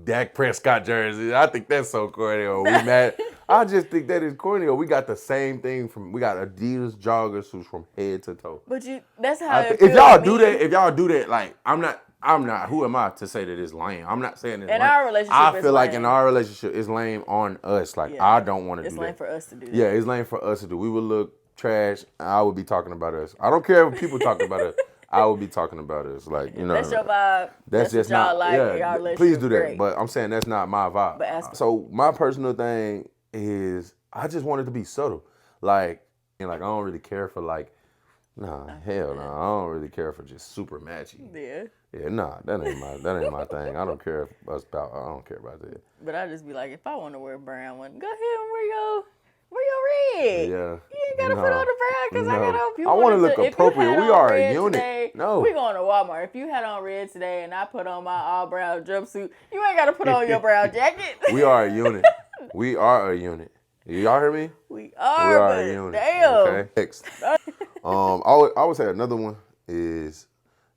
Dak Prescott jersey. I think that's so corny. Or we match. I just think that is corny. Or we got the same thing we got Adidas joggers who's from head to toe. But that's how it if y'all do that, like I'm not. Who am I to say that it's lame? I'm not saying it's lame. Our relationship, I feel like in our relationship, it's lame on us. Like I don't want to do that. It's lame for us to do that. Yeah, it's lame for us to do. We would look trash. I would be talking about us. I don't care if people talk about us. I would be talking about us. Like, you know. That's your vibe. That's just not. Like, yeah, please do that. Great. But I'm saying that's not my vibe. But so my personal thing is I just want it to be subtle. Like, and like I don't really care for like, Nah, hell no. I don't really care for just super matchy. Yeah. Yeah, nah, that ain't my thing. I don't care about. I don't care about that. But I just be like, if I want to wear a brown one, go ahead and wear your red. Yeah, You ain't gotta put on the brown because I no. gotta. If you I want to wanted look to, if you appropriate. had We on are a red unit. today, No, we going to Walmart. If you had on red today and I put on my all brown jumpsuit, you ain't gotta put on your brown jacket. we are a unit. We are a unit. Y'all hear me? We We are, are a but unit. damn. Okay. Next. I would say another one is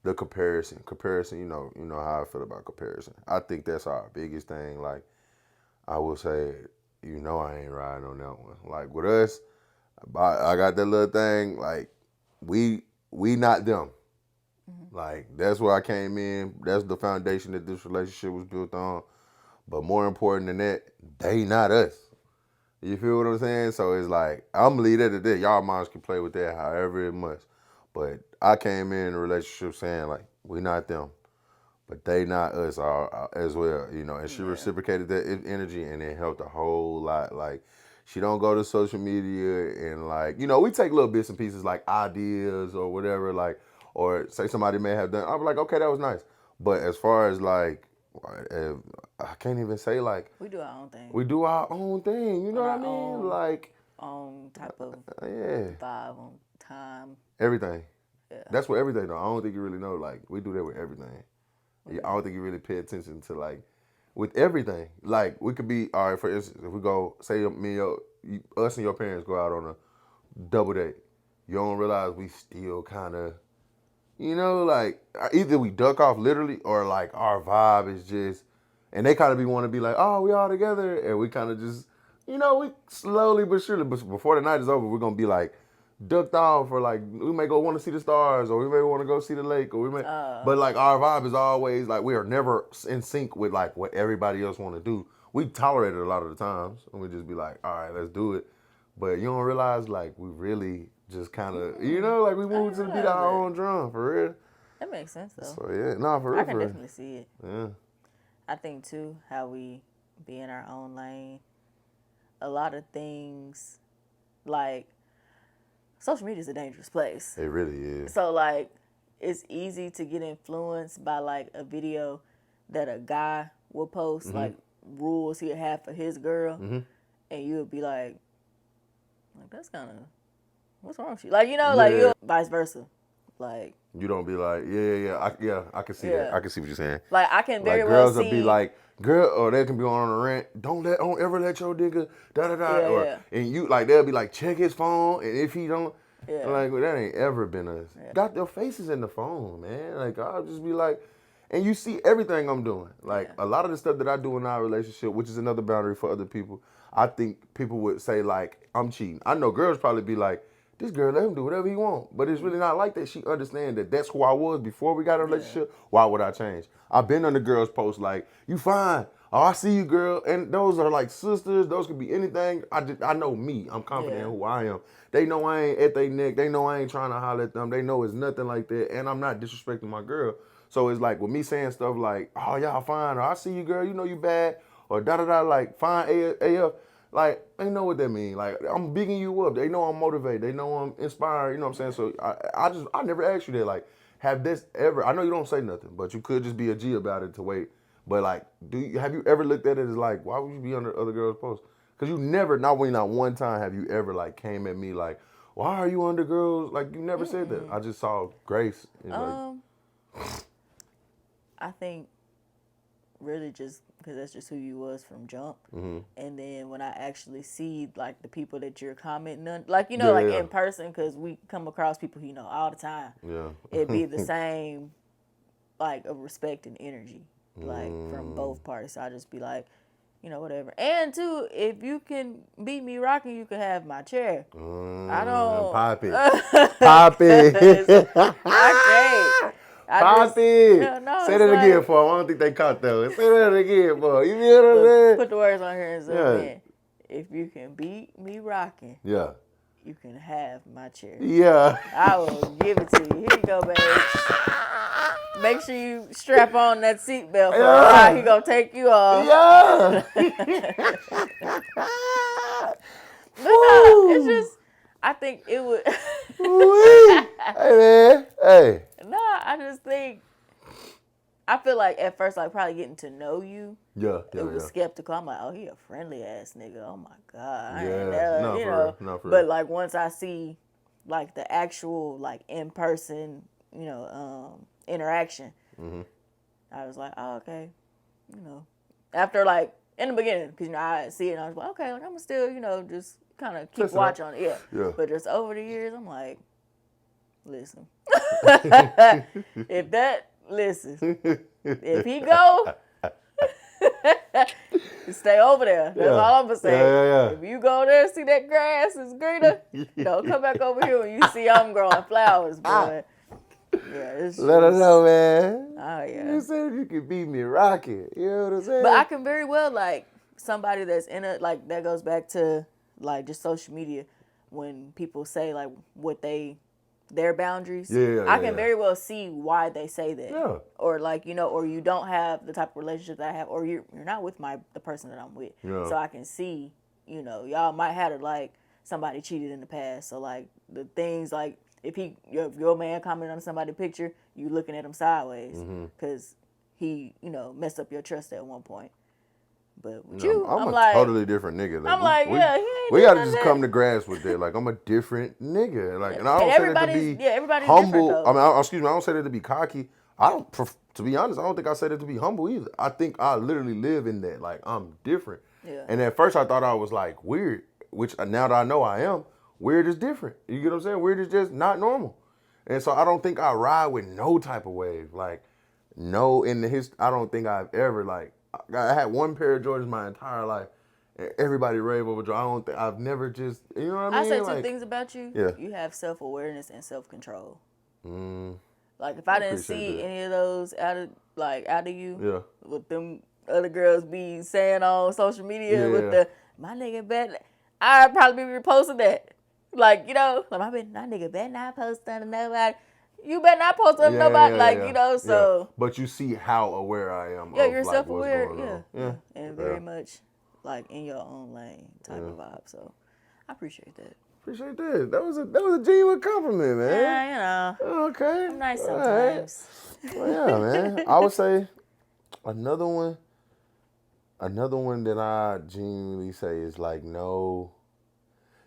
the comparison. Comparison. You know how I feel about comparison. I think that's our biggest thing. Like I will say, I ain't riding on that one. Like with us, I got that little thing. Like we not them. Like that's where I came in. That's the foundation that this relationship was built on. But more important than that, they not us. You feel what I'm saying? So it's like I'm gonna leave that at that. Y'all moms can play with that however it must. But I came in a relationship saying like we not them, but they not us as well. And she reciprocated that energy, and it helped a whole lot. Like she don't go to social media and like we take little bits and pieces like ideas or whatever, like or say somebody may have done. I'm like, okay, that was nice. But as far as like I can't even say like we do our own thing. we do our own thing. You know what I mean? Like own type of yeah, vibe on time. everything. Yeah. That's what everything though. I don't think you really know. Like we do that with everything. I don't think you really pay attention to like with everything. Like we could be all right. For instance, if we go say me and us and your parents go out on a double date, you don't realize we still kind of. Like either we duck off literally or like our vibe is just, and they kind of want to be like, oh, we all together, and we kind of just, we slowly but surely, but before the night is over, we're gonna be like ducked off, or like we may go want to see the stars, or we may want to go see the lake, or we may, but like our vibe is always like we are never in sync with like what everybody else want to do. We tolerate it a lot of the times, and we just be like, all right, let's do it, but you don't realize like we really. Just kind of, like we moved to the beat of our own drum, for real. That makes sense, though. So, yeah, for real. I can definitely see it. Yeah. I think, too, how we be in our own lane. A lot of things, like, social media is a dangerous place. It really is. So, like, it's easy to get influenced by, like, a video that a guy will post, like, rules he'll have for his girl. And you'll be like, that's kind of... What's wrong with you? Like, like, vice versa. Like... You don't be like, I can see that. I can see what you're saying. Like, I can very like, well girls see... will be like, or they can be on a rant, don't ever let your nigga, da-da-da. And you, like, they'll be like, check his phone, and if he don't... Like, well, that ain't ever been us. Got their faces in the phone, man. Like, I'll just be like... And you see everything I'm doing. Like, a lot of the stuff that I do in our relationship, which is another boundary for other people, I think people would say, like, I'm cheating. I know girls probably be like, this girl, let him do whatever he want. But it's really not like that. She understands that that's who I was before we got in a relationship. Why would I change? I've been on the girls' post like, you fine. Oh, I see you, girl. And those are like sisters. Those could be anything. I know me. I'm confident in who I am. They know I ain't at their neck. They know I ain't trying to holler at them. They know it's nothing like that. And I'm not disrespecting my girl. So it's like with me saying stuff like, oh, y'all fine. Or I see you, girl. You know you bad. Or da-da-da, like, fine AF. Like, they know what that mean. Like, I'm bigging you up. They know I'm motivated. They know I'm inspired. You know what I'm saying? So I never asked you that. Like, have this ever? I know you don't say nothing, but you could just be a G about it to wait. But like, have you ever looked at it as like, why would you be under other girls' posts? Because you never, not one time have you ever like came at me like, why are you under girls? Like, you never said that. I just saw grace. I think really just because that's just who you was from jump. And then when I actually see like the people that you're commenting on, like, in person, because we come across people, all the time. It'd be the same, like, of respect and energy, like, from both parties. So I just be like, whatever. And too, if you can beat me rocking, you can have my chair. I don't... Pop it. Pop it. I can't. Poppy! Say that again for him. I don't think they caught that. Say that again for him. You know what I'm saying? Put the words on here and say, man, if you can beat me rocking, you can have my chair. Yeah. I will give it to you. Here you go, babe. Make sure you strap on that seatbelt for how he gonna take you off. Yeah. But no, it's just, I think it would. Wee. Hey man, hey. No, I just think I feel like at first, like probably getting to know you, Yeah, it yeah, was yeah. skeptical. I'm like, oh, he a friendly ass nigga. Oh my god, I ain't Yeah, never, no, you for know. real, no, for But real. like once I see like the actual like in person, interaction, Mm-hmm. I was like, oh okay, you know. After like in the beginning, because I see it, and I was like, okay, like I'm still, just kind of keep Test it out. watch on it, yeah. Yeah. But just over the years, I'm like, listen, if he go. Stay over there. That's all I'm gonna say. Yeah. If you go there and see that grass is greener, don't come back over here when you see I'm growing flowers, boy. Yeah, it's just, Let us know, man. Oh yeah. You said you could beat me rocking. You know what I'm saying? But I can very well like somebody that's in it, like that goes back to like just social media when people say like what their boundaries. I can very well see why they say that. Yeah. Or like, or you don't have the type of relationship that I have, or you're not with the person that I'm with. Yeah. So I can see, y'all might have it like somebody cheated in the past. So like the things like if your man commented on somebody's picture, you looking at him sideways because he, messed up your trust at one point. But with you, I'm a like, totally different nigga. Like, I'm like, he ain't we doing gotta none of just that. come to grasp with that. Like, I'm a different nigga. Like, and I don't And say that to be everybody's humble. different, I though. mean, excuse me, I don't say that to be cocky. To be honest, I don't think I said it to be humble either. I think I literally live in that. Like, I'm different. Yeah. And at first I thought I was like weird, which now that I know I am, weird is different. You get what I'm saying? Weird is just not normal. And so I don't think I ride with no type of wave. Like, no, I don't think I've ever, like, I had one pair of Jordans my entire life. And everybody rave over Jordan. I've never just, you know what I mean? I say two like, things about you. Yeah. You have self-awareness and self-control. Mm, Like if I didn't appreciate see that. any of those out of you, Yeah. with them other girls be saying on social media with my nigga bet, I'd probably be reposting that. Like, like my nigga better not post on nobody. You better not post on nobody, so. But you see how aware I am Yeah, of you're like self-aware, what's going on. yeah. And very much like in your own lane type of vibe. So I appreciate that. Appreciate that. That was a genuine compliment, man. Yeah, Okay. I'm nice All sometimes. Right. Well, yeah, man. I would say another one that I genuinely say is like no,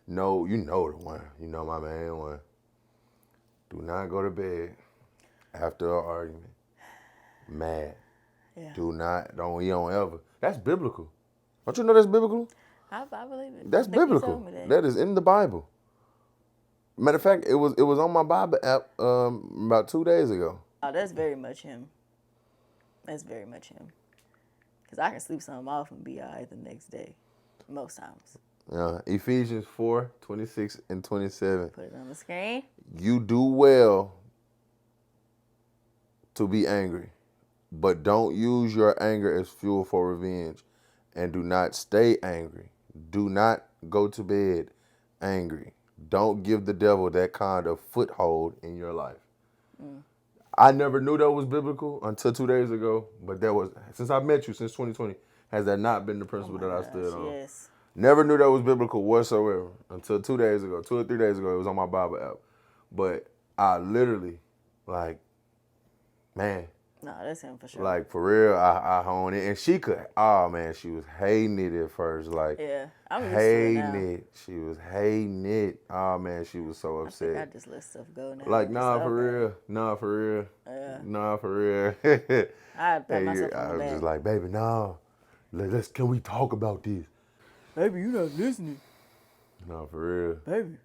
you know the one. You know my main one. Do not go to bed after an argument. Mad. Yeah. You don't ever. That's biblical. Don't you know that's biblical? I believe it. That's I think you biblical. told me that. That is in the Bible. Matter of fact, it was on my Bible app about 2 days ago. Oh, that's very much him. That's very much him. Because I can sleep something off and be all right the next day. Most times. Ephesians 4:26 and 27. Put it on the screen. You do well to be angry, but don't use your anger as fuel for revenge. And do not stay angry. Do not go to bed angry. Don't give the devil that kind of foothold in your life. I never knew that was biblical until 2 days ago, but that was, since I met you, since 2020, has that not been the principle that I stood on? Yes. Never knew that was biblical whatsoever until 2 days ago, 2 or 3 days ago. It was on my Bible app. But I literally, like, man. No, that's him for sure. Like, for real, I honed it. And she she was hating it at first. Like, yeah, I'm used hating to it now. it. She was hating it. Oh, man, she was so upset. I think I just let stuff go now. Like, nah, for real. Nah, for real. Yeah. Nah, for real. I pat myself on I the was back. just like, baby, nah. Can we talk about this? Baby, you not listening. Nah, for real. Baby.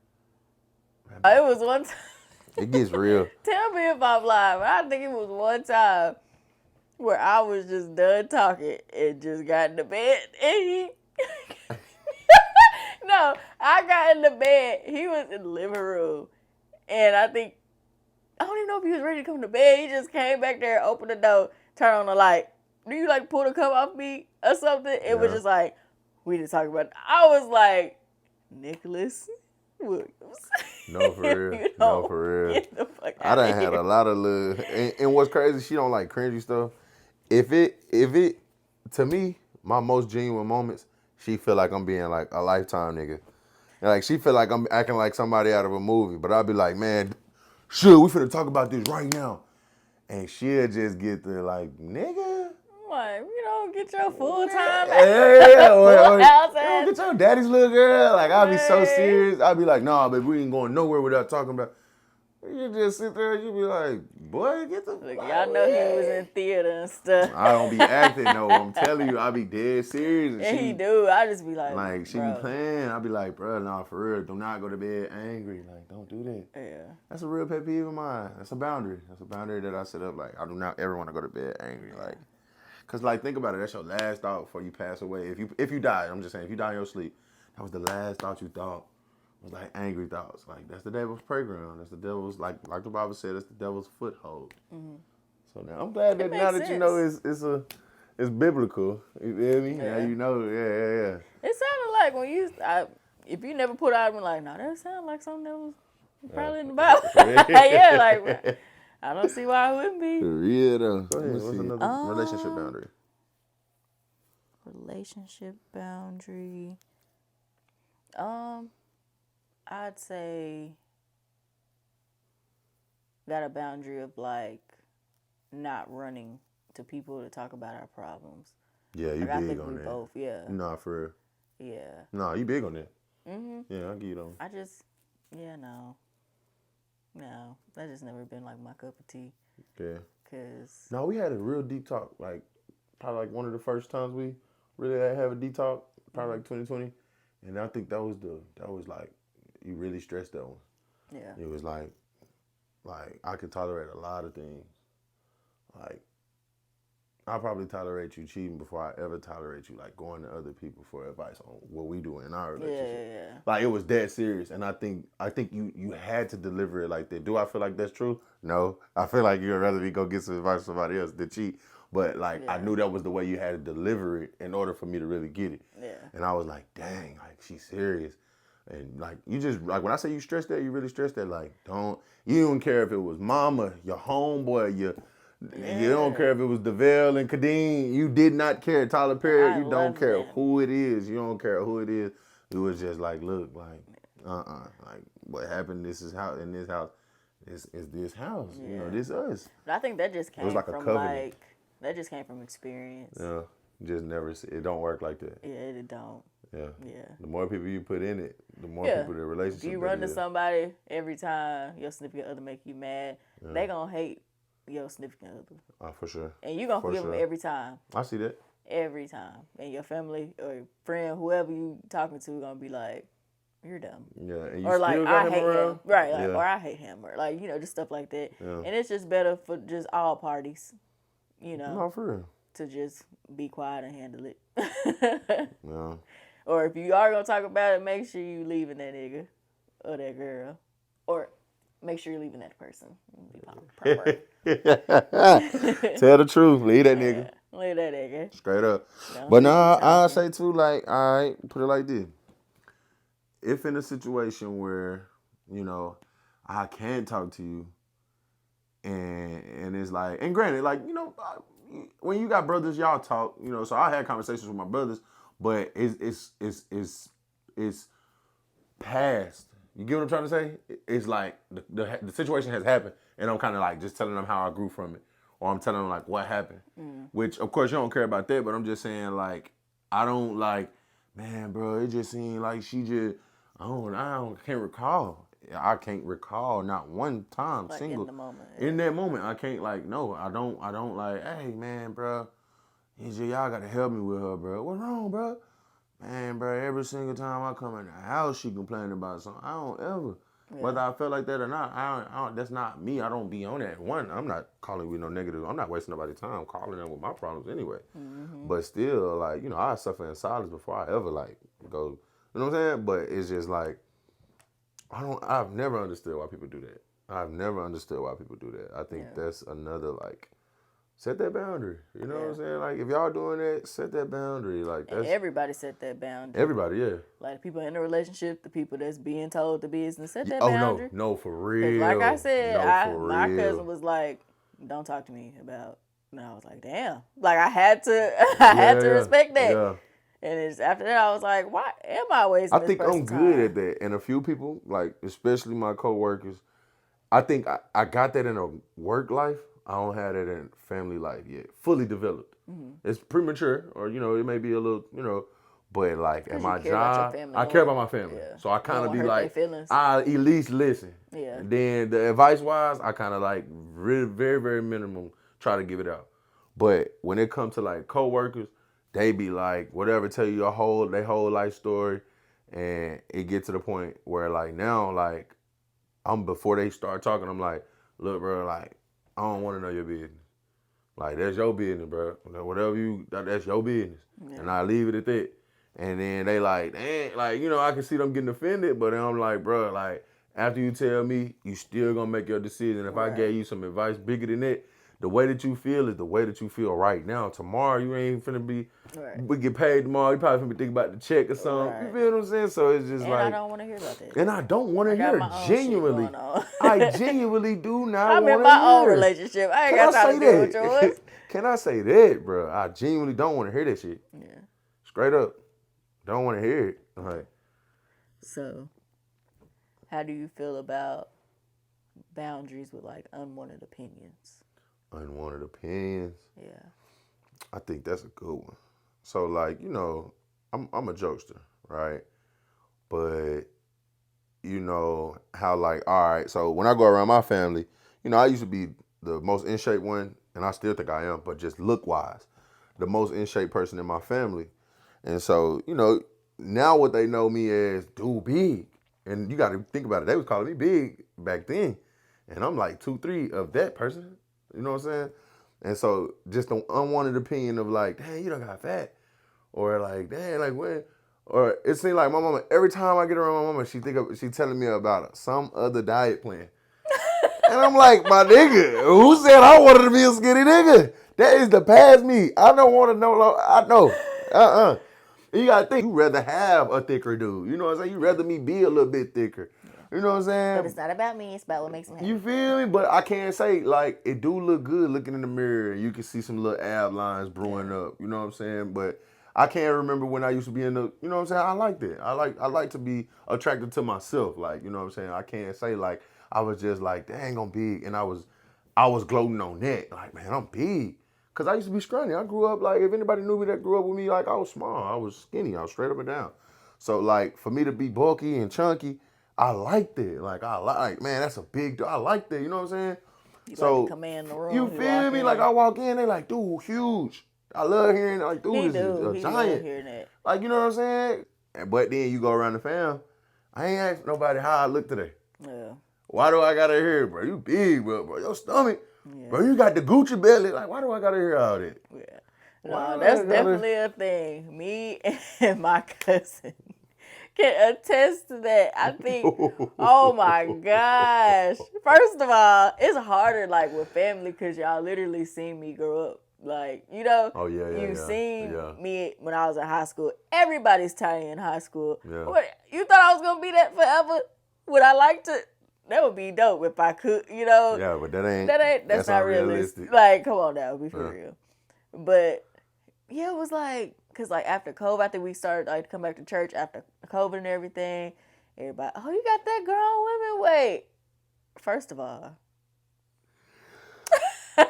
It was one time. It gets real. Tell me if I'm lying, but I think it was one time where I was just done talking and just got in the bed and he... No, I got in the bed. He was in the living room. And I don't even know if he was ready to come to bed. He just came back there, opened the door, turned on the light. Do you like pull the cover off me or something? It was just like, we didn't talk about it. I was like, Nicholas Williams. No, for real. No, for real. Get the fuck I out done of had here. a lot of little, and what's crazy, she don't like cringy stuff. If it, to me, my most genuine moments, she feel like I'm being like a lifetime nigga. And like she feel like I'm acting like somebody out of a movie, but I'll be like, man, sure, we finna talk about this right now. And she'll just get there like, nigga. Like, you don't get your full time, Yeah, full house you don't ass. get your daddy's little girl. Like, I'll be so Man. serious. I'll be like, nah, but we ain't going nowhere without talking about. You just sit there, you be like, boy, get the Look, fuck y'all know he was in theater and stuff. I don't be acting, no. I'm telling you, I be dead serious. And he do. I just be like, She bro. be playing. I be like, bro, nah, for real, do not go to bed angry. Like, don't do that. Yeah. That's a real pet peeve of mine. That's a boundary. That's a boundary that I set up. Like, I do not ever want to go to bed angry. Like, cause like think about it. That's your last thought before you pass away. If you die, I'm just saying, if you die in your sleep, that was the last thought you thought. Was like angry thoughts. Like that's the devil's playground. That's the devil's like the Bible said. That's the devil's foothold. Mm-hmm. So now I'm glad that now that you know it's biblical. You feel me? Yeah. Now you know. Yeah. It sounded like when if you never put out, I'm like, no, that sounded like something that was probably in the Bible. Yeah, like I don't see why it wouldn't be. Yeah, though. Go ahead. What's another relationship boundary? Relationship boundary. I'd say got a boundary of like not running to people to talk about our problems. Yeah, you like, big I think on we that. both, yeah. Nah, for real. Yeah. Nah, you big on that. Mhm. Yeah, I'll give you them. I just, no, that just never been like my cup of tea. Yeah. Cause no, we had a real deep talk. Like probably like one of the first times we really have a deep talk. Probably like 2020, and I think that was like you really stressed that one. Yeah. It was like I could tolerate a lot of things. Like I'll probably tolerate you cheating before I ever tolerate you like going to other people for advice on what we do in our relationship. Yeah. Like it was that serious, and I think you had to deliver it like that. Do I feel like that's true? No, I feel like you'd rather me go get some advice from somebody else than cheat. But like I knew that was the way you had to deliver it in order for me to really get it. Yeah. And I was like, dang, like she's serious. And like you just like when I say you stress that, you really stress that. Like you don't care if it was mama, your homeboy, you don't care if it was DeVille and Kadeem. You did not care. Tyler Perry, you don't care who it is. You don't care who it is. It was just like, look, like like what happened? This is how in this house. Is this house? Yeah. You know, this us. But I think that just came like from covenant. that just came from experience. Yeah, just never. It don't work like that. Yeah, it don't. Yeah. Yeah. The more people you put in it, the more people the relationship. If you run to somebody every time your significant other make you mad, they gonna hate your significant other. For sure. And you gonna forgive them every time. I see that. Every time. And your family or your friend, whoever you talking to, gonna be like, you're dumb. Yeah, and you or still like, got I hate around? him. Right, like, or I hate him. Or like, just stuff like that. Yeah. And it's just better for just all parties, No, for real. to just be quiet and handle it. Yeah. Or if you are going to talk about it, make sure you leaving that nigga or that girl. Or make sure you're leaving that person. Be proper. Tell the truth. Leave that nigga. Leave that nigga. Straight up. But now I'll say too, like, all right, put it like this. If in a situation where, I can talk to you and it's like, and granted, like, when you got brothers, y'all talk, so I had conversations with my brothers, but it's past. You get what I'm trying to say? It's like the situation has happened, and I'm kind of like just telling them how I grew from it, or I'm telling them like what happened. Which of course you don't care about that, but I'm just saying like I don't like, man, bro. It just seemed like she just can't recall. I can't recall not one time like single in the moment. In that moment, I can't like no. I don't like. Hey, man, bro. Y'all gotta help me with her, bro. What's wrong, bro? Man, bro, every single time I come in the house, she complaining about something. I don't ever. Yeah. Whether I feel like that or not, I don't, that's not me. I don't be on that. One, I'm not calling with no negative. I'm not wasting nobody's time calling them with my problems anyway. Mm-hmm. But still, like, I suffer in silence before I ever, like, go, you know what I'm saying? But it's just like, I've never understood why people do that. I've never understood why people do that. I think that's another, like, set that boundary. You know what I'm saying? Like, if y'all doing that, set that boundary. Like, that's... And everybody set that boundary. Everybody, yeah. Like, the people in the relationship, the people that's being told the business, set that boundary. No, for real. Like I said, my cousin was like, don't talk to me about... And I was like, damn. Like, I had to respect that. Yeah. And it's after that I was like, why am I I wasting this think I'm person's good at time? that. And a few people, like especially my coworkers, I think I got that in a work life. I don't have that in family life yet. Fully developed. Mm-hmm. It's premature, or it may be a little, but like at Because you my care about your job, family I care about more. my family. Yeah. So I You don't kind of want to be hurt their like, feelings. I at least listen. Yeah. And then the advice wise, I kind of like really, very, very minimum try to give it out. But when it comes to like coworkers, they be like whatever, tell you their whole life story, and it get to the point where like now like I'm before they start talking, I'm like, look, bro, like I don't want to know your business. Like that's your business, bro. Whatever that's your business, Yeah. and I leave it at that. And then they like, dang, like I can see them getting offended, but then I'm like, bro, like after you tell me, you still gonna make your decision. If I Right. gave you some advice bigger than that, the way that you feel is the way that you feel right now. Tomorrow you ain't finna be. Right. We get paid tomorrow. You probably finna be thinking about the check or something. You Right. feel what I'm saying? So it's just And I like, don't want to hear about that. and I don't want I to got hear my own shit genuinely. going on. I genuinely do not I'm in want to my own hear. relationship. I ain't Can I got time say to deal with that? yours. Can I say that, bro? I genuinely don't want to hear that shit. Yeah. Straight up, don't want to hear it. Like, So, how do you feel about boundaries with like unwanted opinions? unwanted opinions. Yeah. I think that's a good one. So, like, I'm a jokester, right? But how like, all right. So when I go around my family, I used to be the most in shape one, and I still think I am, but just look wise, the most in shape person in my family. And so, now what they know me as, dude, big. And you got to think about it. They was calling me big back then. And I'm like 2'3" of that person. You know what I'm saying? And so just the unwanted opinion of like, dang, you done got fat. Or like, dang, like when? Or it seemed like my mama, every time I get around my mama, she telling me about some other diet plan. And I'm like, my nigga, who said I wanted to be a skinny nigga? That is the past me. I don't want to know. I know. You gotta think, you rather have a thicker dude. You know what I'm saying? You rather me be a little bit thicker. Yeah. You know what I'm saying? But it's not about me. It's about what makes me happy. You feel me? But I can't say, like, it do look good looking in the mirror. You can see some little ab lines brewing up. You know what I'm saying? But I can't remember when I used to be in the, you know what I'm saying? I like that. I like to be attracted to myself. Like, you know what I'm saying? I can't say, like, I was just like, dang, I'm big. And I was gloating on that. Like, man, I'm big. Because I used to be scrawny. I grew up, like, if anybody knew me that grew up with me, like, I was small. I was skinny. I was straight up and down. So, like, for me to be bulky and chunky, I liked it. Like, man, that's a big deal. I like that. You know what I'm saying? You So, like to command the room. you feel me? Like, I walk in, they like, dude, huge. I love hearing, like, dude, this is a He giant. love hearing that. Like, you know what I'm saying? But then you go around the fam. I ain't asked nobody how I look today. Yeah. Why do I gotta hear it, bro? You big, bro. Your stomach. Yeah. Bro, you got the Gucci belly. Like, why do I gotta hear all that? Yeah. Why No, do that's I gotta- definitely a thing. Me and my cousin can attest to that. I think, oh my gosh. First of all, it's harder like with family because y'all literally seen me grow up. Like, Oh, yeah, you've yeah, seen yeah. me when I was in high school. Everybody's tiny in high school. Yeah. What, you thought I was going to be that forever? Would I like to? That would be dope if I could, Yeah, but That's not realistic. Like, come on now, be for real. But yeah, it was like, cause like after COVID, I think we started like to come back to church after COVID and everything. Everybody, oh, you got that grown women weight. First of all,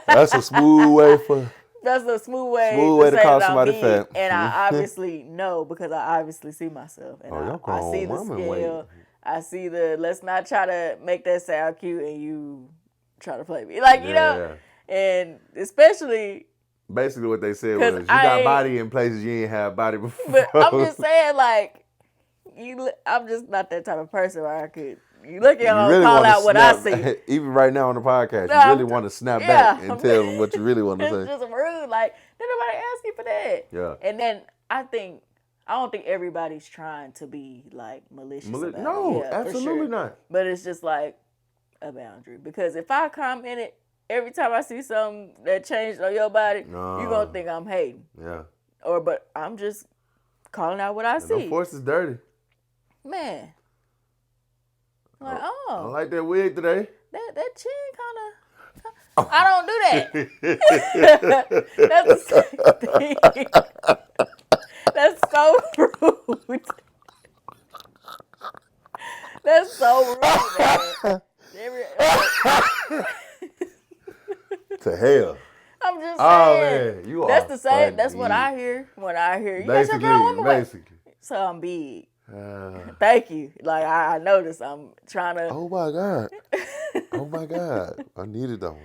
that's a smooth way for. That's a smooth way to say call that somebody I'm big. fat. And I obviously know because I obviously see myself. And Oh, I see the woman scale. weight. I see let's not try to make that sound cute and you try to play me. Like, and especially. Basically what they said was, you got body in places you ain't had body before. But I'm just saying, like, I'm just not that type of person where I could. You look at me, really call out what I see. Even right now on the podcast, you really want to snap back and tell them what you really want to say. It's just rude. Like, did nobody ask you for that? Yeah. And then I don't think everybody's trying to be like malicious. No, absolutely not. But it's just like a boundary because if I comment it every time I see something that changed on your body, you're gonna think I'm hating. Yeah. But I'm just calling out what I see. No force is dirty. Man. Like, I like that wig today. That chin kind of. I don't do that. That's the same thing. That's so You That's are the same. That's what funny. I hear when I hear you got your grown woman weight. Basically. So I'm big. Thank you. Like I noticed I'm trying to. Oh my God. Oh my God. I needed that one.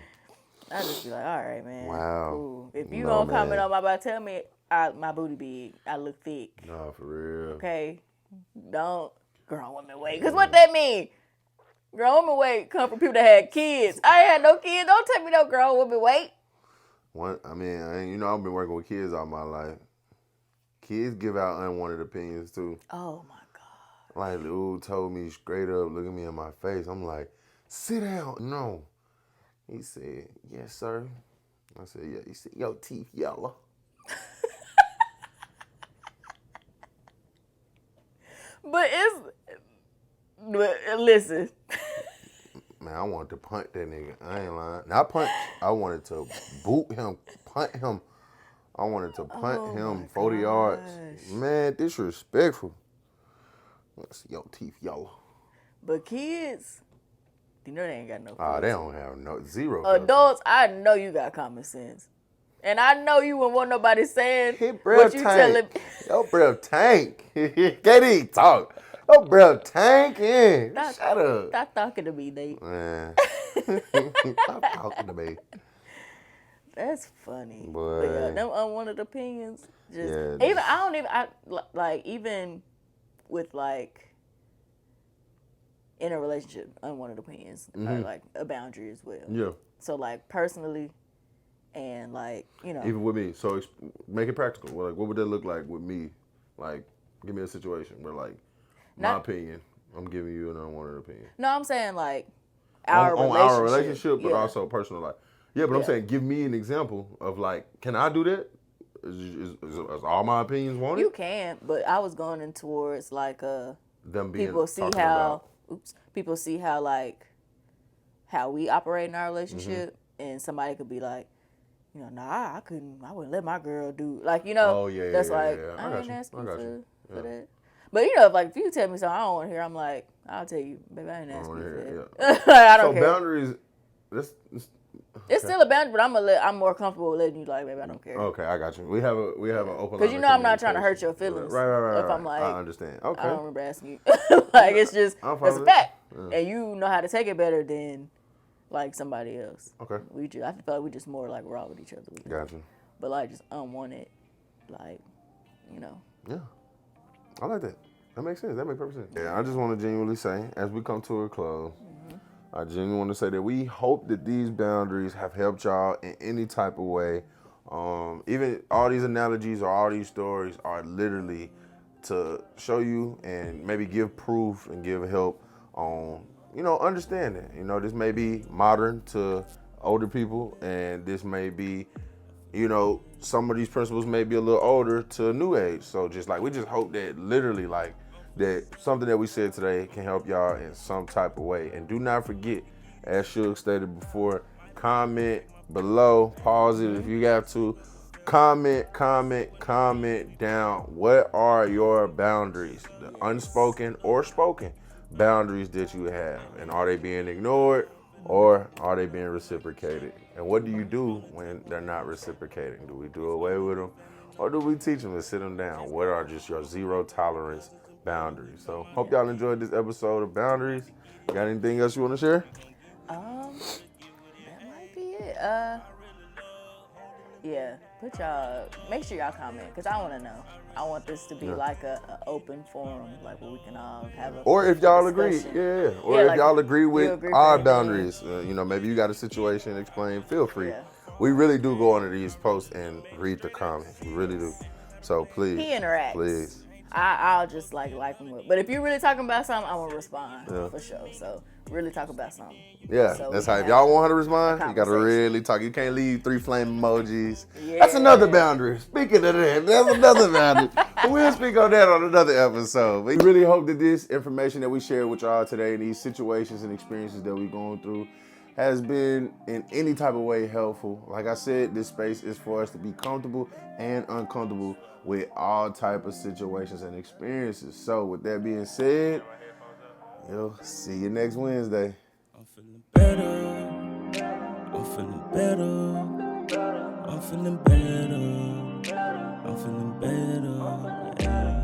I just be like, all right, man. Wow. Cool. If you No, gonna comment man. on my body, tell me my booty big. I look thick. No, for real. Okay. Don't grown woman weight. Cause what that mean? Grown woman weight come from people that had kids. I ain't had no kids. Don't tell me no grown woman weight. I've been working with kids all my life. Kids give out unwanted opinions too. Oh my God. Like, dude told me straight up, look at me in my face. I'm like, sit down. No. He said, yes, sir. I said, yeah. He said, your teeth yellow. But listen. Man, I wanted to punch that nigga. I ain't lying. Not punch. I wanted to boot him, punt him. I wanted to punt him 40 yards. Man, disrespectful. Let's see, your teeth yellow. But kids, you know they ain't got no. They don't have zero. Adults, I know you got common sense. And I know you wouldn't want nobody saying what you telling. Your breath tank. Can't even talk. Your breath tanking. Shut up. Stop talking to me, Nate. Man. Stop talking to me. That's funny. Boy. But yeah, them unwanted opinions. Even with like in a relationship, unwanted opinions are like a boundary as well. Yeah. So like personally. And like, even with me, so make it practical. Like, what would that look like with me? Like, give me a situation where, like, my opinion, I'm giving you an unwanted opinion. No, I'm saying like our relationship, but also personal life. Yeah, but I'm saying, give me an example of like, can I do that? Is all my opinions wanted? You can, but I was going in towards like them being people see how people see how like how we operate in our relationship, and somebody could be like. I wouldn't let my girl do, like, Oh, yeah, that's yeah, like, yeah. I ain't asking for that. But, if you tell me something I don't want to hear, I'm like, I'll tell you, baby, I ain't asking for that. I don't care. So boundaries, it's still a boundary, but I'm more comfortable with letting you, like, baby, I don't care. Okay, I got you. We have an open. Because I'm not trying to hurt your feelings. Right. If I'm like, I understand. Okay. I don't remember asking you. Like, it's just, it's a fact. Yeah. And you know how to take it better than like somebody else. Okay. I feel like we just more like raw with each other. Gotcha. But like just unwanted, like, Yeah. I like that. That makes sense. That makes perfect sense. Yeah, I just want to genuinely say, as we come to a close, I genuinely want to say that we hope that these boundaries have helped y'all in any type of way. Even all these analogies or all these stories are literally to show you and maybe give proof and give help on understanding. This may be modern to older people, and this may be, some of these principles may be a little older to new age. So we just hope that literally that something that we said today can help y'all in some type of way. And do not forget, as Shug stated before, comment below, pause it if you got to. Comment down. What are your boundaries? The unspoken or spoken boundaries that you have, and are they being ignored or are they being reciprocated? And what do you do when they're not reciprocating? Do we do away with them, or do we teach them to sit them down? What are just your zero tolerance boundaries? So hope y'all enjoyed this episode of Boundaries. Got anything else you want to share? That might be it. Yeah, make sure y'all comment, because I want to know. I want this to be like a open forum, like where we can all have a or if y'all discussion. agree, or if y'all agree with our boundaries, maybe you got a situation, explain, feel free. Yeah. We really do go under these posts and read the comments. We really do. So please. He interacts. Please. I'll just like him up. But if you're really talking about something, I'm gonna respond for sure. So really talk about something. Yeah, so that's how. If y'all want her to respond, you gotta really talk. You can't leave 3 flame emojis. Yeah. That's another boundary. Speaking of that, that's another boundary. We'll speak on that on another episode. We really hope that this information that we shared with y'all today, and these situations and experiences that we're going through, has been in any type of way helpful. Like I said, this space is for us to be comfortable and uncomfortable with all type of situations and experiences. So with that being said, see you next Wednesday. I'm feeling better. I'm feeling better. I'm feeling better. Yeah.